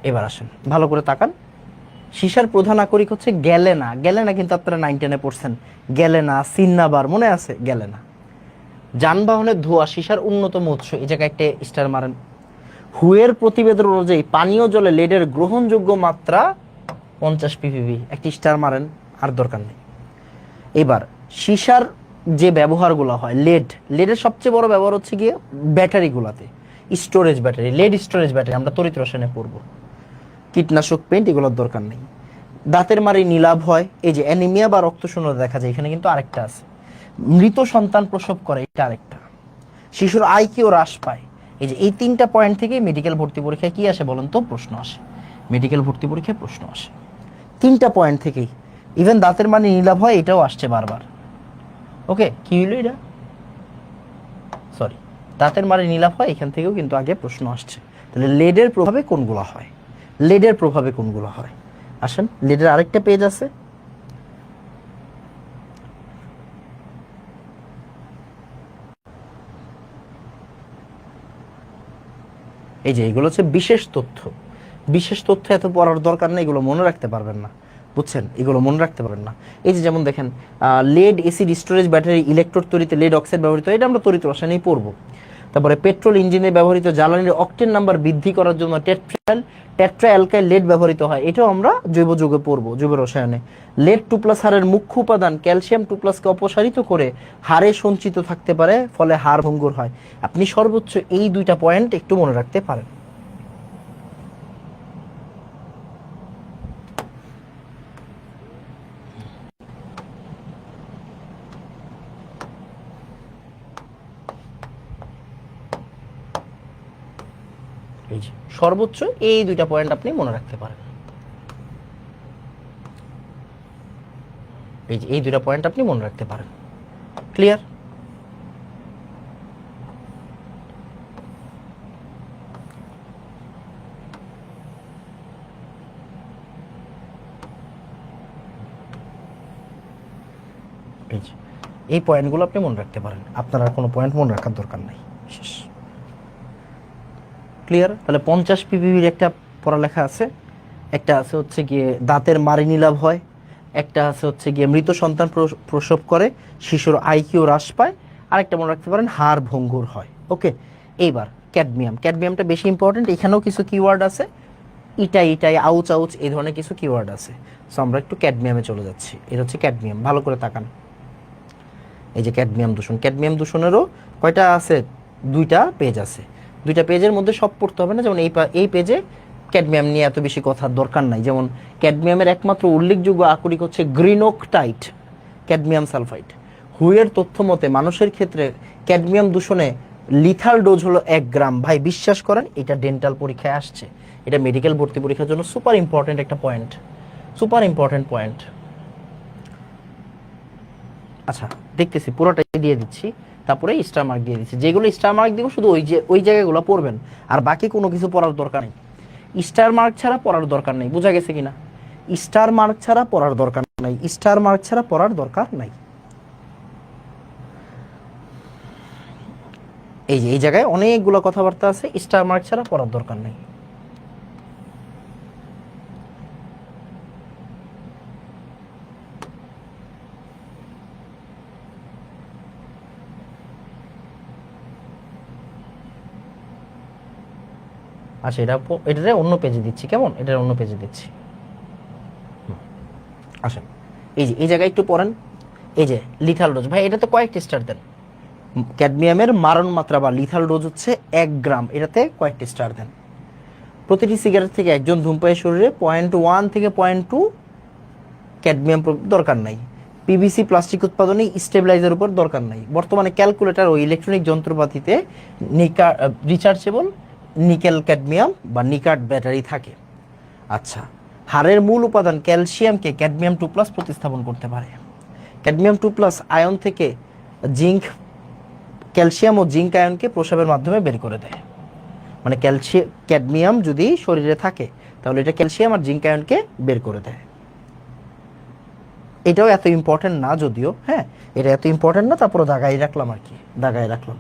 এবার আসেন ভালো করে তাকান, সীসার প্রধান আকরিক হচ্ছে গ্যালেনা। গ্যালেনা কিন্তু আপনারা 9-10-এ পড়ছেন, গ্যালেনা, সিন্নাবার, মনে আছে? গ্যালেনা। যানবাহনের ধোঁয়া সীসার অন্যতম উৎস, এই জায়গায় একটা স্টার মারেন। হুয়ের প্রতিবেদন অনুযায়ী পানীয় জলে লেডের গ্রহণযোগ্য মাত্রা 50 ppb, একটি স্টার মারেন, আর দরকার নেই। এবার সীসার যে ব্যবহারগুলো হয়, লেডের সবচেয়ে বড় ব্যবহার হচ্ছে গিয়ে ব্যাটারিগুলোতে, storage battery, lead storage battery, আমরা তড়িৎ রসায়নে পড়ব। কীটনাশক, পেন্ট, এগুলোর দরকার নেই। দাঁতের মাড়ি নীলাভ হয়, এই যে অ্যানিমিয়া বা রক্তশূন্যতা দেখা যায়, এখানে কিন্তু আরেকটা আছে। মৃত সন্তান প্রসব করে, এটা আরেকটা। শিশুর আইকিউ হ্রাস পায়, এই যে এই 3টা পয়েন্ট থেকে মেডিকেল ভর্তি পরীক্ষায় কি আসে বলেন তো? প্রশ্ন আসে, মেডিকেল ভর্তি পরীক্ষায় প্রশ্ন আসে 3টা পয়েন্ট থেকেই। ইভেন দাঁতের মাড়ি নীলাভ হয়, এটাও আসছে বারবার। ওকে, কি হইলো এটা? সরি, দাঁতের মাড়ি নীলাভ হয়, এখান থেকেও কিন্তু আগে প্রশ্ন আসছে। তাহলে লেডের প্রভাবে কোনগুলো হয়? লেডের প্রভাবে কোনগুলো হয়? আসেন, লেডের আরেকটা পেজ আছে, এই যে এগুলো হচ্ছে বিশেষ তথ্য। বিশেষ তথ্য এত পড়ার দরকার নেই, এগুলো মনে রাখতে পারবেন না, বুঝছেন? এগুলো মনে রাখতে পারবেন না। এই যে যেমন দেখেন, lead acid storage battery electrode তৈরিতে লেড অক্সাইড ব্যবহৃত হয়, এটা আমরা তড়িৎ রসায়নেই পড়বো। তারপরে পেট্রোল ইঞ্জিনে ব্যবহৃত জ্বালানির অকটেন নাম্বার বৃদ্ধি করার জন্য টেট্রা অ্যালকাইল লেড ব্যবহৃত হয়, এটাও আমরা জৈব যৌগে পড়বো, জৈব রসায়নে। লেড 2+ হাড়ের মুখ্য উপাদান ক্যালসিয়াম 2+কে অপসারিত করে হাড়ে সঞ্চিত থাকতে পারে, ফলে হাড় ভঙ্গুর হয়। আপনি সর্বোচ্চ এই 2টা পয়েন্ট একটু মনে রাখতে পারেন। এই যে সর্বোচ্চ এই 2টা পয়েন্ট আপনি মনে রাখতে পারেন। এই যে এই 2টা পয়েন্ট আপনি মনে রাখতে পারেন। ক্লিয়ার? এই যে এই পয়েন্টগুলো আপনি মনে রাখতে পারেন, আপনার আর কোনো পয়েন্ট মনে রাখার দরকার নাই। শেষ। ক্লিয়ার? তাহলে 50 ppb একটা পড়ালেখা আছে, একটা আছে হচ্ছে গিয়ে দাঁতের মাড়ি নীলাভ হয়, একটা আছে হচ্ছে গিয়ে মৃত সন্তান প্রসব করে, শিশুর আইকিউ হ্রাস পায়, আরেকটা মনে রাখতে পারেন হাড় ভঙ্গুর হয়। ওকে, এইবার ক্যাডমিয়াম। ক্যাডমিয়ামটা বেশি ইম্পর্টেন্ট, এখানেও কিছু কিওয়ার্ড আছে, ইটাই ইটাই, আউচ আউচ, এই ধরনের কিছু কিওয়ার্ড আছে। সো আমরা একটু ক্যাডমিয়ামে চলে যাচ্ছি। এটা হচ্ছে ক্যাডমিয়াম, ভালো করে তাকান। এই যে ক্যাডমিয়াম দূষণ, ক্যাডমিয়াম দূষণেরও কয়টা আছে? 2টা পেজ আছে। 2টা পেজের মধ্যে সব পড়তে হবে না, যেমন এই পেজে ক্যাডমিয়াম নিয়ে এত বেশি কথার দরকার নাই। যেমন ক্যাডমিয়ামের একমাত্র উল্লেখযোগ্য আকরিক হচ্ছে গ্রিনোকটাইট, ক্যাডমিয়াম সালফাইড। হুয়ের তথ্য মতে মানুষের ক্ষেত্রে ক্যাডমিয়াম দূষণে লিথাল ডোজ হলো 1 গ্রাম। ভাই বিশ্বাস করেন, এটা ডেন্টাল পরীক্ষায় আসছে, এটা মেডিকেল ভর্তি পরীক্ষার জন্য সুপার ইম্পর্টেন্ট একটা পয়েন্ট, সুপার ইম্পর্টেন্ট পয়েন্ট। আচ্ছা দেখতেছি, পুরোটাই দিয়ে দিচ্ছি, তারপরে স্টার মার্ক দিয়ে দিচ্ছি। যেগুলো স্টার মার্ক দিব শুধু ওই জায়গাগুলো পড়বেন, আর বাকি কোনো কিছু পড়ার দরকার নেই। স্টার মার্ক ছাড়া পড়ার দরকার নেই, বোঝা গেছে কিনা? স্টার মার্ক ছাড়া পড়ার দরকার নাই, স্টার মার্ক ছাড়া পড়ার দরকার নাই। এই যে এই জায়গায় অনেকগুলো কথাবার্তা আছে, স্টার মার্ক ছাড়া পড়ার দরকার নেই। আচ্ছা, এটা অন্য পেজে দিচ্ছি, কেমন? এটা অন্য পেজে দিচ্ছি। আসেন, এই যে এই জায়গায় একটু পড়েন। এই যে লিথাল ডোজ, ভাই এটাতে কয়েকটি স্টার দেন? ক্যাডমিয়ামের মারণ মাত্রা বা লিথাল ডোজ হচ্ছে 1 গ্রাম, এটাতে কয়েকটি স্টার দেন? প্রতিটি সিগারেট থেকে একজন ধূমপায়ীর শরীরে 0.1 থেকে 0.2 ক্যাডমিয়াম দরকার নাই। পিভিসি প্লাস্টিক উৎপাদনে স্টেবিলাইজার উপর দরকার নাই। বর্তমানে ক্যালকুলেটর ও ইলেকট্রনিক যন্ত্রপাতিতে রিচার্জেবল নিকেল ক্যাডমিয়াম বা নিকাট ব্যাটারি থাকে। আচ্ছা, হাড়ের মূল উপাদান ক্যালসিয়ামকে ক্যাডমিয়াম 2+ প্রতিস্থাপন করতে পারে। ক্যাডমিয়াম 2+ আয়ন থেকে জিঙ্ক, ক্যালসিয়াম ও জিঙ্ক আয়নকে প্রস্রাবের মাধ্যমে বের করে দেয়। মানে ক্যাডমিয়াম যদি শরীরে থাকে তাহলে এটা ক্যালসিয়াম আর জিঙ্ক আয়নকে বের করে দেয়। এটাও এত ইম্পর্টেন্ট না যদিও, হ্যাঁ এটা এত ইম্পর্টেন্ট না, তারপরে দাগাই রাখলাম আর কি, দাগাই রাখলাম।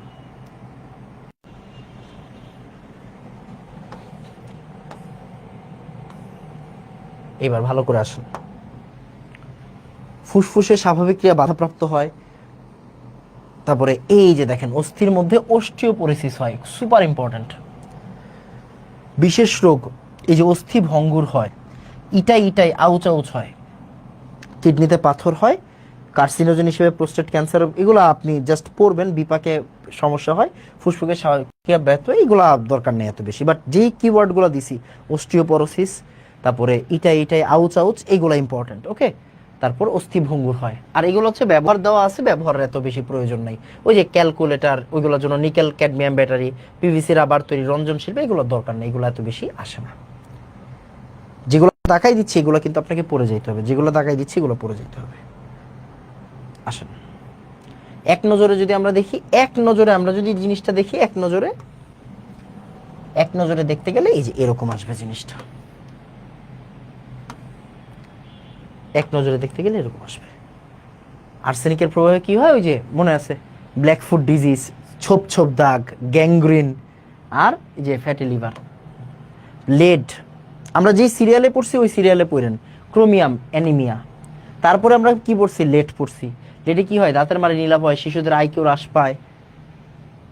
এবার ভালো করে আসুন। ফুসফুসে স্বাভাবিক ক্রিয়া বাধাপ্রাপ্ত হয়। তারপরে এই যে দেখেন অস্থির মধ্যে অস্টিওপোরোসিস হয়, সুপার ইম্পর্টেন্ট। বিশেষ রোগ, এই যে অস্থি ভঙ্গুর হয়, ইটাই আউচ আউচ হয়, কিডনিতে পাথর হয়, কার্সিনোজেন হিসেবে প্রোস্টেট ক্যান্সার, এগুলো আপনি জাস্ট পড়বেন, বিপাকে সমস্যা হয়, ফুসফুসের স্বাভাবিক ক্রিয়া ব্যর্থ হয়, এগুলো দরকার নেই এত বেশি। বাট যেই কিওয়ার্ডগুলো দিছি, অস্টিওপোরোসিস, তারপরে ইটাই আউচ আউচ, এইগুলো ইম্পর্টেন্ট। ওকে, তারপর অস্থি ভঙ্গুর হয়। আর এগুলো হচ্ছে ব্যবহার দেওয়া আছে, ব্যবহারের এত বেশি প্রয়োজন নাই। ওই যে ক্যালকুলেটর, ওইগুলোর জন্য nickel cadmium battery, PVC rubber তৈরি, রঞ্জন শিল্প, এগুলোর দরকার নেই, এগুলো এত বেশি আসে না। যেগুলো দেখাই দিচ্ছি এগুলো কিন্তু আপনাকে পড়ে যেতে হবে, যেগুলো দেখাই দিচ্ছি এগুলো পড়ে যেতে হবে। আসেন এক নজরে যদি আমরা দেখি, এক নজরে আমরা যদি জিনিসটা দেখি, এক নজরে দেখতে গেলে এই যে এরকম আসবে জিনিসটা, এক নজরে দেখতে গেলে এরকম আসবে। আর্সেনিকের প্রভাবে কি হয়, ওই যে মনে আছে ব্ল্যাক ফুট ডিজিজ, ছোপ ছোপ দাগ, গ্যাংগ্রিন, আর এই যে ফ্যাটি লিভার। লেড আমরা যে সিরিয়ালে পড়ছি ওই সিরিয়ালে পড়েন, ক্রোমিয়াম অ্যানিমিয়া। তারপরে আমরা কি পড়ছি, লেড পড়ছি। লেডে কি হয়, দাঁতের মাড়ি নীলাভ হয়, শিশুদের আইকিউ হ্রাস পায়,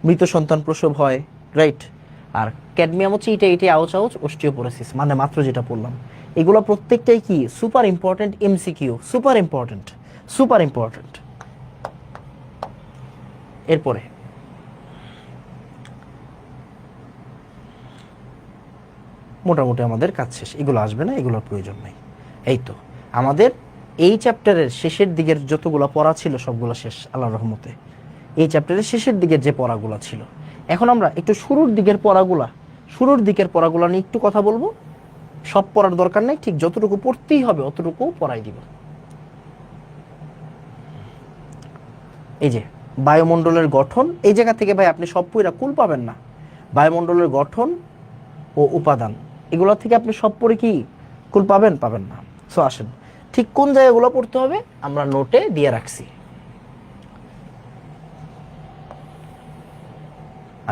মৃত সন্তান প্রসব হয়, রাইট। আর ক্যাডমিয়াম হচ্ছে ইটাই আউচ আউচ, অস্টিওপোরোসিস, মানে মাত্র যেটা পড়লাম। এগুলো প্রত্যেকটাই কি super important, MCQ, super important. এরপরে মোটামুটি আমাদের কাজ শেষ, এগুলো আসবে না, এগুলোর প্রয়োজন নেই। এই তো আমাদের এই চ্যাপ্টারের শেষের দিকের যতগুলো পড়া ছিল সবগুলো শেষ আল্লাহর রহমতে। এই চ্যাপ্টারের শেষের দিকের যে পড়াগুলো ছিল, এখন আমরা একটু শুরুর দিকের পড়াগুলা নিয়ে একটু কথা বলবো। সব পড়ার দরকার নেই, ঠিক যতটুকু পড়তেই হবে অতটুকু পড়াই দিব। এই যে বায়ুমণ্ডলের গঠন, এই জায়গা থেকে ভাই আপনি সব পড়া কুল পাবেন না। বায়ুমণ্ডলের গঠন ও উপাদান, এগুলো থেকে আপনি সব পড়ে কি কুল পাবেন না। সো আসেন ঠিক কোন জায়গাগুলো পড়তে হবে আমরা নোটে দিয়ে রাখছি।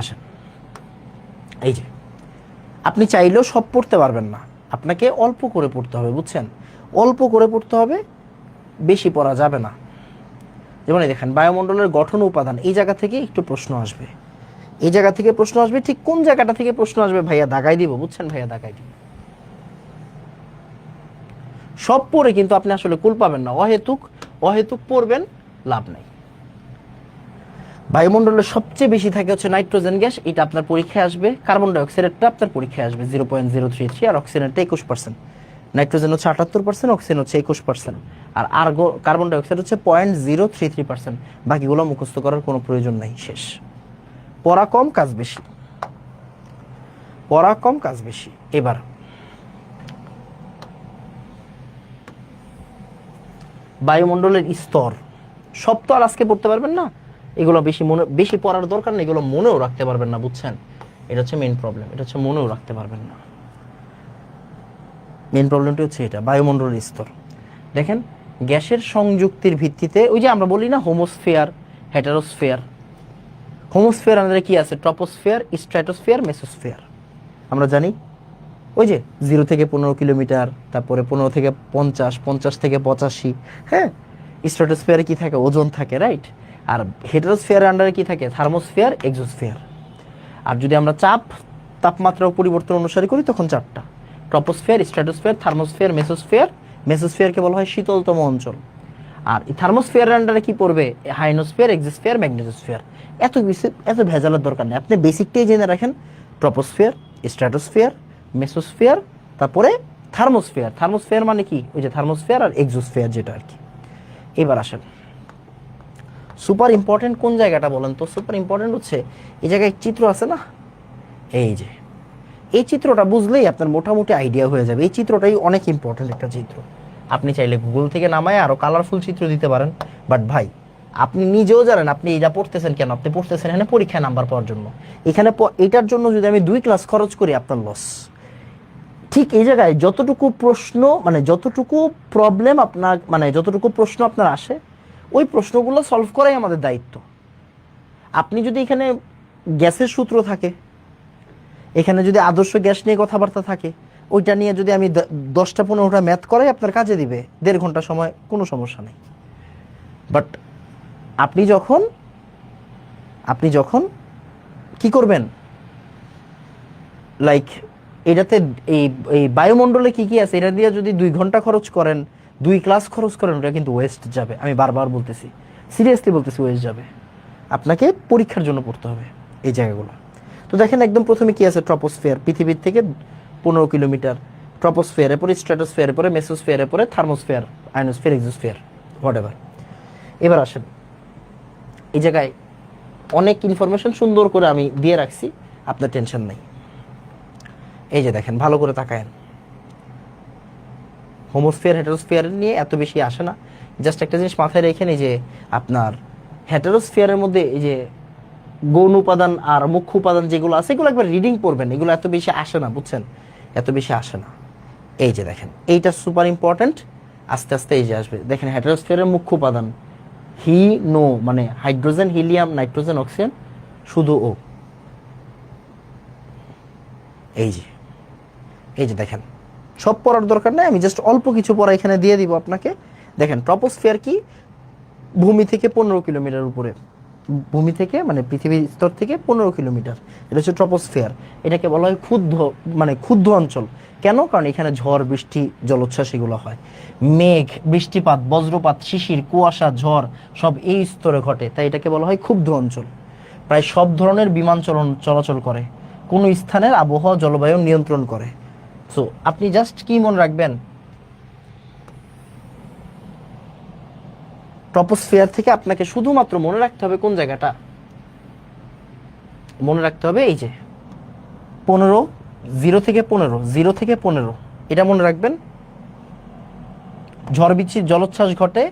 আসেন, এই যে আপনি চাইলেও সব পড়তে পারবেন না, আপনাকে অল্প করে পড়তে হবে, বুঝছেন? অল্প করে পড়তে হবে, বেশি পড়া যাবে না। যেমন দেখেন বায়ুমণ্ডলের গঠন উপাদান, এই জায়গা থেকে একটু প্রশ্ন আসবে, এই জায়গা থেকে প্রশ্ন আসবে। ঠিক কোন জায়গাটা থেকে প্রশ্ন আসবে ভাইয়া দাগাই দিব, বুঝছেন ভাইয়া, দাগাই দিব। সব পড়ে কিন্তু আপনি আসলে কুল পাবেন না, অহেতুক পড়বেন, লাভ নাই। বায়ুমণ্ডলের সবচেয়ে বেশি থাকে হচ্ছে নাইট্রোজেন গ্যাস, এটা আপনার পরীক্ষায় আসবে। কার্বন ডাইঅক্সাইডটা আপনার পরীক্ষায় আসবে 0.033, আর অক্সিজেনটা 21%। নাইট্রোজেন হচ্ছে 78%, অক্সিজেন হচ্ছে 21%, আর কার্বন ডাইঅক্সাইড হচ্ছে 0.033%। বাকিগুলো মুখস্থ করার কোনো প্রয়োজন নাই, শেষ। পড়া কম কাজ বেশি। এবার বায়ুমণ্ডলের স্তর সব তো আর আজকে পড়তে পারবেন না, এগুলো বেশি পড়ার দরকার নেই, এগুলো মনেও রাখতে পারবেন না, বুঝছেন? এটা হচ্ছে মেইন প্রবলেম, এটা হচ্ছে মনেও রাখতে পারবেন না। মেইন প্রবলেমটা হচ্ছে এটা, বায়ুমণ্ডলের স্তর। দেখেন গ্যাসের সংযুক্তির ভিত্তিতে, ওই যে আমরা বলি না হোমোস্ফিয়ার, হেটারোস্ফিয়ার। হোমোস্ফিয়ার আমাদের কি আছে, ট্রপোস্ফিয়ার, স্ট্র্যাটোস্ফিয়ার, মেসোস্ফিয়ার। আমরা জানি ওই যে 0 থেকে 15 কিলোমিটার, তারপরে 15 থেকে 50, 50 থেকে 85, হ্যাঁ। স্ট্র্যাটোস্ফিয়ারে কি থাকে, ওজোন থাকে, রাইট। আর হেটারোস্ফিয়ারের আন্ডারে কি থাকে, থার্মোস্ফিয়ার, এক্সোস্ফিয়ার। আর যদি আমরা তাপমাত্রা পরিবর্তন অনুসারে করি তখন 4টা, ট্রপোস্ফিয়ার, স্ট্র্যাটোস্ফিয়ার, থার্মোস্ফিয়ার, মেসোস্ফিয়ার। মেসোস্ফিয়ারকে বলা হয় শীতলতম অঞ্চল। আর এই থার্মোস্ফিয়ারের আন্ডারে কি পড়বে, হাইনোস্ফিয়ার, এক্সোস্ফিয়ার, ম্যাগনেটোস্ফিয়ার। এত ভেজালের দরকার নেই, আপনি বেসিকটাই জেনে রাখেন। ট্রপোস্ফিয়ার, স্ট্র্যাটোস্ফিয়ার, মেসোস্ফিয়ার, তারপরে থার্মোস্ফিয়ার। থার্মোস্ফিয়ার মানে কি, ওই যে থার্মোস্ফিয়ার আর এক্সোস্ফিয়ার যেটা আর কি। এবার আসেন, সুপার ইম্পর্টেন্ট কোন জায়গাটা বলেন তো? সুপার ইম্পর্টেন্ট হচ্ছে এই জায়গায় চিত্র আছে না, এই যে এই চিত্রটা বুঝলেই আপনার মোটামুটি আইডিয়া হয়ে যাবে। এই চিত্রটাই অনেক ইম্পর্টেন্ট একটা চিত্র। আপনি চাইলে গুগল থেকে নামায় আরো কালারফুল চিত্র দিতে পারেন, বাট ভাই আপনি নিজেও জানেন আপনি এটা পড়তেছেন কেন। আপনি পড়তেছেন এখানে পরীক্ষায় নাম্বার পাওয়ার জন্য। এখানে এটার জন্য যদি আমি 2 ক্লাস খরচ করি আপনার লস। ঠিক এই জায়গায় যতটুকু প্রশ্ন মানে যতটুকু প্রবলেম আপনার মানে যতটুকু প্রশ্ন আপনার আসে, ওই প্রশ্নগুলো সলভ করাই আমাদের দায়িত্ব। আপনি যদি এখানে গ্যাসের সূত্র থাকে, এখানে যদি আদর্শ গ্যাস নিয়ে কথাবার্তা থাকে, ওইটা নিয়ে যদি আমি 10টা 15টা ম্যাথ করাই আপনার কাজে দিবে 1.5 ঘন্টা সময়, কোনো সমস্যা নেই। বাট আপনি যখন কি করবেন, লাইক এটাতে এই এই বায়ুমণ্ডলে কি কি আছে এটা দিয়ে যদি 2 ঘন্টা খরচ করেন, 2 ক্লাস খরচ করেন, ওটা কিন্তু ওয়েস্ট যাবে। আমি বারবার বলতেছি, সিরিয়াসলি বলতেছি, ওয়েস্ট যাবে। আপনাকে পরীক্ষার জন্য পড়তে হবে এই জায়গাগুলো। তো দেখেন একদম প্রথমে কি আছে, ট্রপোস্ফিয়ার, পৃথিবীর থেকে 15 কিলোমিটার। ট্রপোস্ফিয়ার, এরপরে স্ট্র্যাটোস্ফিয়ার, এরপরে মেসোস্ফিয়ার, এরপরে থার্মোস্ফিয়ার, আয়নোস্ফিয়ার, এক্সোস্ফিয়ার, হোয়াটএভার। এবার আসেন, এই জায়গায় অনেক ইনফরমেশন সুন্দর করে আমি দিয়ে রাখছি, আপনার টেনশন নেই। এই যে দেখেন, ভালো করে তাকায়েন, হোমোস্ফিয়ার হেটারোস্ফিয়ার নিয়ে এত বেশি আসে না। জাস্ট একটা জিনিস মাথায় রেখেন, এই যে আপনার হেটারোস্ফিয়ারের মধ্যে এই যে গৌণ উপাদান আর মুখ্য উপাদান যেগুলো আছে, এগুলো একবার রিডিং করবেন। এগুলো এত বেশি আসে না, বুঝছেন, এত বেশি আসে না। এই যে দেখেন, এইটা সুপার ইম্পর্টেন্ট। আস্তে আস্তে এই যে আসবে, দেখেন হেটারোস্ফিয়ারের মুখ্য উপাদান হি নো, মানে হাইড্রোজেন, হিলিয়াম, নাইট্রোজেন, অক্সিজেন, শুধু ও। এই যে দেখেন, সব পড়ার দরকার নেই, আমি জাস্ট অল্প কিছু পড়া এখানে দিয়ে দিব আপনাকে। দেখেন ট্রপোস্ফিয়ার কি, ভূমি থেকে 15 কিলোমিটার উপরে, ভূমি থেকে মানে পৃথিবীর স্তর থেকে 15 কিলোমিটার, এটা হচ্ছে ট্রপোস্ফিয়ার। এটাকে বলা হয় ক্ষুদ্র, মানে ক্ষুদ্র অঞ্চল। কেন? কারণ এখানে ঝড়, বৃষ্টি, জলোচ্ছ্বাস এগুলো হয়। মেঘ, বৃষ্টিপাত, বজ্রপাত, শিশির, কুয়াশা, ঝড় সব এই স্তরে ঘটে, তাই এটাকে বলা হয় ক্ষুদ্র অঞ্চল। প্রায় সব ধরনের বিমান চলাচল করে, কোন স্থানের আবহাওয়া জলবায়ু নিয়ন্ত্রণ করে। সো আপনি জাস্ট কি মনে রাখবেন, ট্রপোস্ফিয়ার থেকে আপনাকে শুধুমাত্র মনে রাখতে হবে কোন জায়গাটা, মনে রাখতে হবে এই যে 15, 0 থেকে 15, এটা মনে রাখবেন। ঝড় বৃষ্টি, জলোচ্ছ্বাস ঘটে,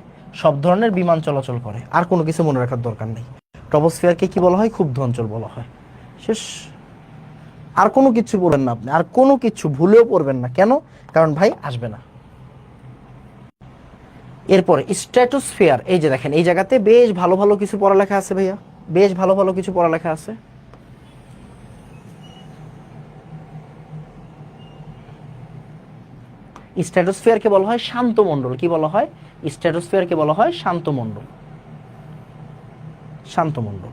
সব ধরনের বিমান চলাচল করে, আর কোনো কিছু মনে রাখার দরকার নেই। ট্রপোস্ফিয়ারকে কি বলা হয়? ক্ষুব্ধ অঞ্চল বলা হয়। শেষ। আর কোনো কিছু পড়বেন না আপনি, আর কোনো কিছু ভুলেও পড়বেন না। কেন? কারণ ভাই আসবে না। এরপরে স্ট্র্যাটোস্ফিয়ার, এই যে দেখেন, এই জায়গাতে বেশ ভালো ভালো কিছু পড়ালেখা আছে ভাইয়া, বেশ ভালো ভালো কিছু পড়ালেখা আছে। স্ট্র্যাটোস্ফিয়ারকে বলা হয় শান্ত মণ্ডল। কি বলা হয়? স্ট্র্যাটোস্ফিয়ারকে বলা হয় শান্ত মণ্ডল। শান্ত মণ্ডল।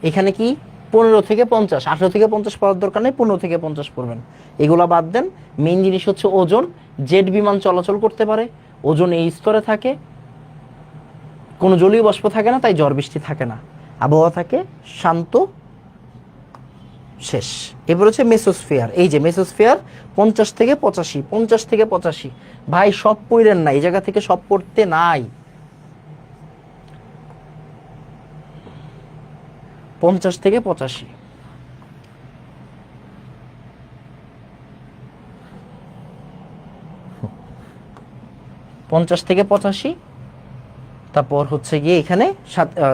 এখানে কি 15 থেকে 50, 18 থেকে 50 পড়ার দরকার নেই, 15 থেকে 50 পড়বেন। এগুলা বাদ দেন। মেইন জিনিস হচ্ছে ওজন। জেট বিমান চলাচল করতে পারে, ওজন এই স্তরে থাকে, কোনো জলীয় বাষ্প থাকে না, তাই ঝড় বৃষ্টি থাকে না, আবহাওয়া থাকে শান্ত। শেষ। এবার হচ্ছে মেসোস্ফিয়ার। এই যে মেসোস্ফিয়ার 50 থেকে 85, 50 থেকে 85। ভাই সব পড়েন না, এই জায়গা থেকে সব পড়তে নাই। 50 থেকে 85, 50 থেকে 85। তারপর হচ্ছে গিয়ে এখানে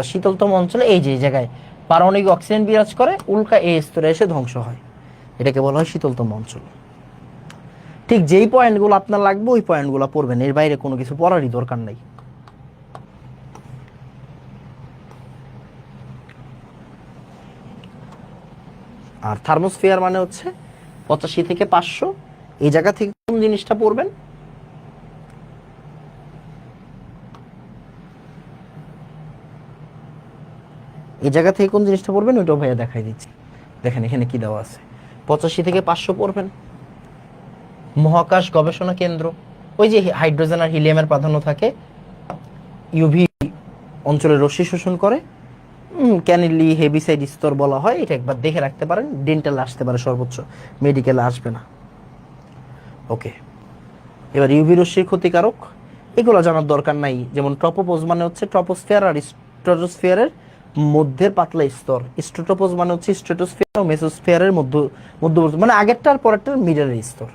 শীতলতম অঞ্চলে এই যে জায়গায় পারমাণবিক অক্সিজেন বিরাজ করে, উল্কা এই স্তরে এসে ধ্বংস হয়, এটাকে বলা হয় শীতলতম অঞ্চল। ঠিক যেই পয়েন্টগুলো আপনার লাগবে ওই পয়েন্টগুলো পড়বেন, এর বাইরে কোনো কিছু পড়ারই দরকার নাই। আর থার্মোস্ফিয়ার মানে হচ্ছে 85 থেকে 500। এই জায়গা থেকে কোন জিনিসটা পড়বেন? এই জায়গা থেকে কোন জিনিসটা পড়বেন ওইটাও ভাইয়া দেখাই দিচ্ছি। দেখেন এখানে কি দেওয়া আছে, 85 থেকে 500 পড়বেন। মহাকাশ গবেষণা কেন্দ্র, ওই যে হাইড্রোজেন আর হিলিয়ামের প্রাধান্য থাকে, ইউভি অঞ্চলে রশ্মি শোষণ করে, ক্যানিলি হেভিসাইড স্তর বলা হয়। এটা একবার দেখে রাখতে পারেন, ডেন্টাল আসতে পারে সর্বোচ্চ, মেডিকেলে আসবে না। ওকে, এবার ইউভি রশ্মির ক্ষতিকারক, এগুলো জানার দরকার নাই। যেমন ট্রপোপোজ মানে হচ্ছে ট্রপোস্ফিয়ার আর স্ট্রাটোস্ফিয়ারের মধ্যের পাতলা স্তর, স্ট্রাটোপোজ মানে হচ্ছে স্ট্রাটোস্ফিয়ার ও মেসোস্ফিয়ারের মধ্যবর্তী মানে আগেরটার পরেরটার মিডলের স্তর।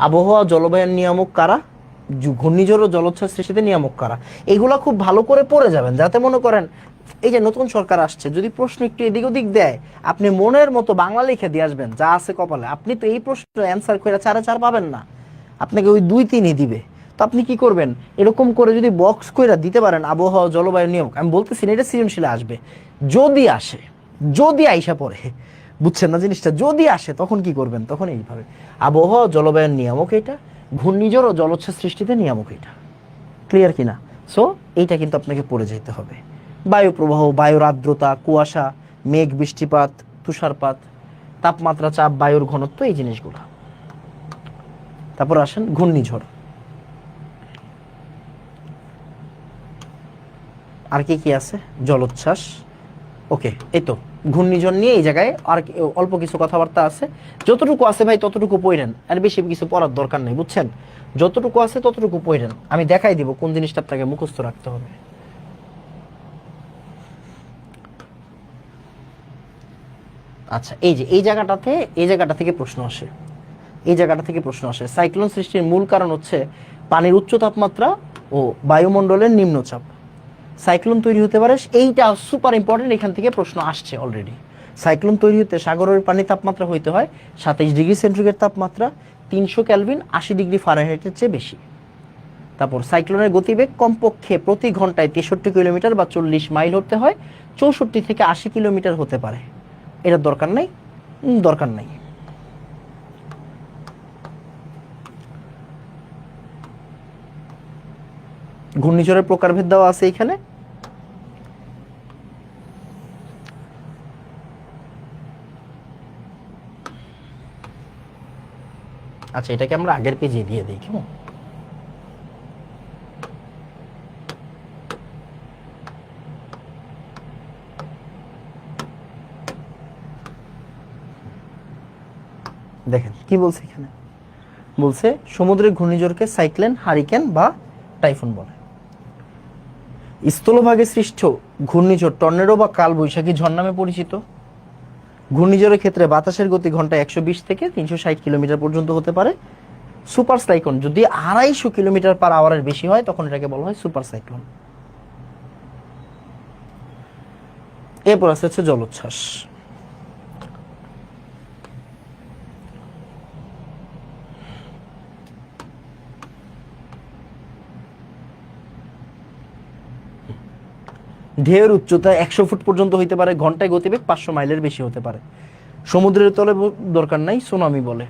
আবহাওয়া জলবায়ুর নিয়ামক কারা? ঘূর্ণিঝড় ও জলোচ্ছ্বাস সৃষ্টিতে নিয়ামক কারা? এগুলা খুব ভালো করে পড়ে যাবেন, যাতে মনে করেন এই যে নতুন সরকার আসছে, যদি প্রশ্ন একটু এদিক ওদিক দেয়, আপনি মনের মতো বাংলা লিখে দিয়ে আসবেন যা আছে কপালে। আপনি তো এই প্রশ্ন অ্যান্সার করে 4-4 পাবেন না, আপনাকে ওই 2-3ই দিবে। তো আপনি কি করবেন, এরকম করে যদি বক্স কইরা দিতে পারেন আবহাওয়া জলবায়ু নিয়ামক, আমি বলতেছি না এটা সৃজনশীলে আসবে, যদি আসে, যদি আইসা পড়ে, বুঝছেন না জিনিসটা, যদি আসে তখন কি করবেন, তখন এইভাবে আবহাওয়া জলবায়ুর নিয়ামক এটা, ঘূর্ণিঝড় ও জলোচ্ছ্বাস সৃষ্টিতে নিয়ামক এটা। ক্লিয়ার কিনা? সো এইটা কিন্তু আপনাকে পড়ে যেতে হবে। বায়ু প্রবাহ, বায়ুর আর্দ্রতা, কুয়াশা, মেঘ, বৃষ্টিপাত, তুষারপাত, তাপমাত্রা, চাপ, বায়ুর ঘনত্ব, এই জিনিসগুলো। তারপর আসেন ঘূর্ণিঝড়। আর কি কি আছে? জলোচ্ছ্বাস। ওকে, এই তো ঘূর্ণিঝড় নিয়ে এই জায়গায় আর অল্প কিছু কথাবার্তা আছে। যতটুকু আছে ভাই ততটুকু পড়েন, আর বেশি কিছু পড়ার দরকার নেই, বুঝছেন? যতটুকু আছে ততটুকু পড়েন, আমি দেখাই দিব কোন জিনিসটা আপনাকে মুখস্থ রাখতে হবে। আচ্ছা, এই যে এই জায়গাটা থেকে প্রশ্ন আসে, এই জায়গাটা থেকে প্রশ্ন আসে। সাইক্লোন সৃষ্টির মূল কারণ হচ্ছে পানির উচ্চ তাপমাত্রা ও বায়ুমণ্ডলের নিম্নচাপ। সাইক্লোন তৈরি হতে পারে, এইটা সুপার ইম্পর্টেন্ট, এখান থেকে প্রশ্ন আসছে অলরেডি। সাইক্লোন তৈরি হতে সাগরের পানির তাপমাত্রা হইতে হয় 27°C তাপমাত্রা, 300 কেলভিন, 80°F চেয়ে বেশি। তারপর সাইক্লোনের গতিবেগ কমপক্ষে প্রতি ঘন্টায় 63 কিলোমিটার বা 40 মাইল হতে হয়, 64 থেকে 80 কিলোমিটার হতে পারে। এটার দরকার নাই, দরকার নাই। ঘূর্ণিঝড়ের প্রকারভেদ দেওয়া আছে এখানে। আচ্ছা, এটাকে আমরা আগের পেজে দিয়ে দিই, কেমন? দেখেন কি বলছে এখানে, বলছে সমুদ্রের ঘূর্ণিঝড়কে সাইক্লোন, হারিকেন বা টাইফুন বলে। স্থলভাগে সৃষ্ট ঘূর্ণিঝড় টর্নেডো বা কালবৈশাখী ঝড় নামে পরিচিত। ঘূর্ণিঝড়ের ক্ষেত্রে বাতাসের গতি ঘন্টায় 120 থেকে 360 কিলোমিটার পর্যন্ত হতে পারে। সুপার সাইক্লোন যদি 250 কিলোমিটার/আওয়ারের বেশি হয় তখন এটাকে বলা হয় সুপার সাইক্লোন। এরপর আছে জলোচ্ছ্বাস। ঢেউয়ের উচ্চতা 100 ফুট পর্যন্ত হইতে পারে, ঘন্টায় গতিবেগ 500 মাইলের বেশি হতে পারে। সমুদ্রের তলে দরকার নাই, সুনামি বলে,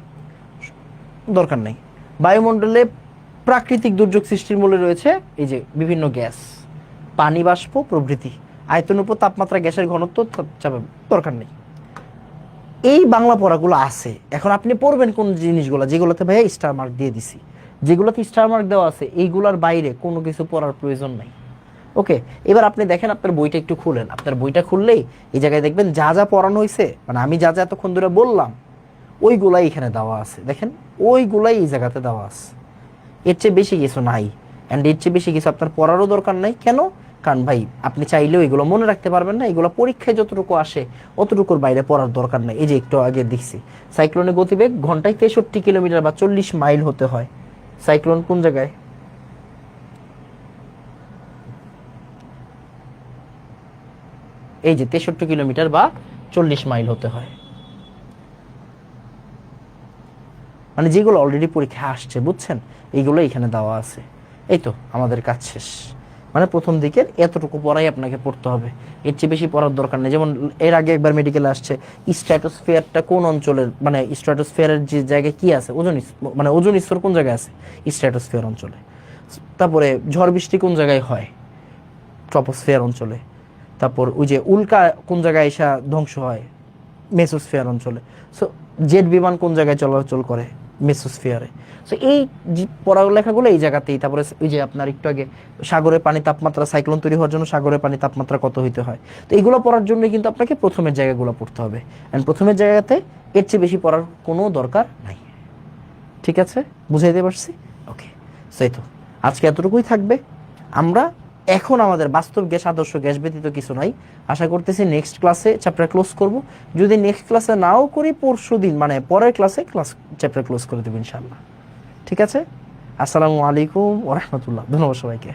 দরকার নাই। বায়ুমণ্ডলে প্রাকৃতিক দুর্যোগ সৃষ্টির মূলে রয়েছে এই যে বিভিন্ন গ্যাস, পানি বাষ্প প্রভৃতি। আয়তন উপর তাপমাত্রা, গ্যাসের ঘনত্ব, দরকার নেই। এই বাংলা পড়াগুলো আছে। এখন আপনি পড়বেন কোন জিনিসগুলো, যেগুলোতে ভাইয়া স্টার মার্ক দিয়ে দিছি, যেগুলোতে স্টার মার্ক দেওয়া আছে এইগুলোর বাইরে কোনো কিছু পড়ার প্রয়োজন নাই। ওকে, এবার আপনি দেখেন, আপনার বইটা একটু খুলেন। আপনার বইটা খুললেই এই জায়গায় দেখবেন যা যা পড়ানো হয়েছে, মানে আমি যা যা এতক্ষণ ধরে বললাম ওইগুলাই এখানে দেওয়া আছে। দেখেন ওইগুলাই এই জায়গাতে দেওয়া আছে, এর চেয়ে বেশি কিছু নাই। অ্যান্ড এর চেয়ে বেশি কিছু আপনার পড়ারও দরকার নাই। কেন? কারণ ভাই আপনি চাইলেও এগুলো মনে রাখতে পারবেন না, এগুলো পরীক্ষায় যতটুকু আসে অতটুকুর বাইরে পড়ার দরকার নাই। এই যে একটু আগে দেখছি সাইক্লোনের গতিবেগ ঘন্টায় 63 কিলোমিটার বা 40 মাইল হতে হয়। সাইক্লোন কোন জায়গায়? এই যে 63 কিলোমিটার বা 40 মাইল হতে হয়, মানে যেগুলো অলরেডি পরীক্ষা আসছে, বুঝছেন? এইগুলো এখানে দেওয়া আছে। এই তো আমাদের কাজ শেষ। মানে প্রথম দিকের এতটুকু পড়াই আপনাকে পড়তে হবে, এর চেয়ে বেশি পড়ার দরকার নেই। যেমন এর আগে একবার মেডিকেলে আসছে স্ট্র্যাটোস্ফিয়ারটা কোন অঞ্চলের, মানে স্ট্র্যাটোস্ফিয়ারের যে জায়গায় কি আছে, মানে ওজোন স্তর কোন জায়গায় আছে, স্ট্র্যাটোস্ফিয়ার অঞ্চলে। তারপরে ঝড় বৃষ্টি কোন জায়গায় হয়, ট্রপোস্ফিয়ার অঞ্চলে। তারপর ওই যে উল্কা কোন জায়গায় এসে ধ্বংস হয়, মেসোস্ফিয়ার অঞ্চলে। সো জেট বিমান কোন জায়গায় চলাচল করে, মেসোস্ফিয়ারে। সো এই পড়ালেখাগুলো এই জায়গাতেই। তারপরে ওই যে আপনার একটু আগে সাগরের পানি তাপমাত্রা, সাইক্লোন তৈরি হওয়ার জন্য সাগরের পানি তাপমাত্রা কত হইতে হয়, তো এইগুলো পড়ার জন্য কিন্তু আপনাকে প্রথমের জায়গাগুলো পড়তে হবে। অ্যান্ড প্রথমের জায়গাতে এর চেয়ে বেশি পড়ার কোনো দরকার নাই। ঠিক আছে, বুঝাইতে পারছি? সেই তো আজকে এতটুকুই থাকবে। আমরা এখন আমাদের বাস্তব গ্যাস, আদর্শ গ্যাস ব্যতীত কিছু নাই। আশা করতেছি নেক্সট ক্লাসে চ্যাপ্টার ক্লোজ করব। যদি নেক্সট ক্লাসে নাও করি, পরশু দিন মানে পরের ক্লাসে চ্যাপ্টার ক্লোজ করে দেবো ইনশাআল্লাহ। ঠিক আছে, আসসালামু আলাইকুম ওয়া রাহমাতুল্লাহ। ধন্যবাদ সবাইকে।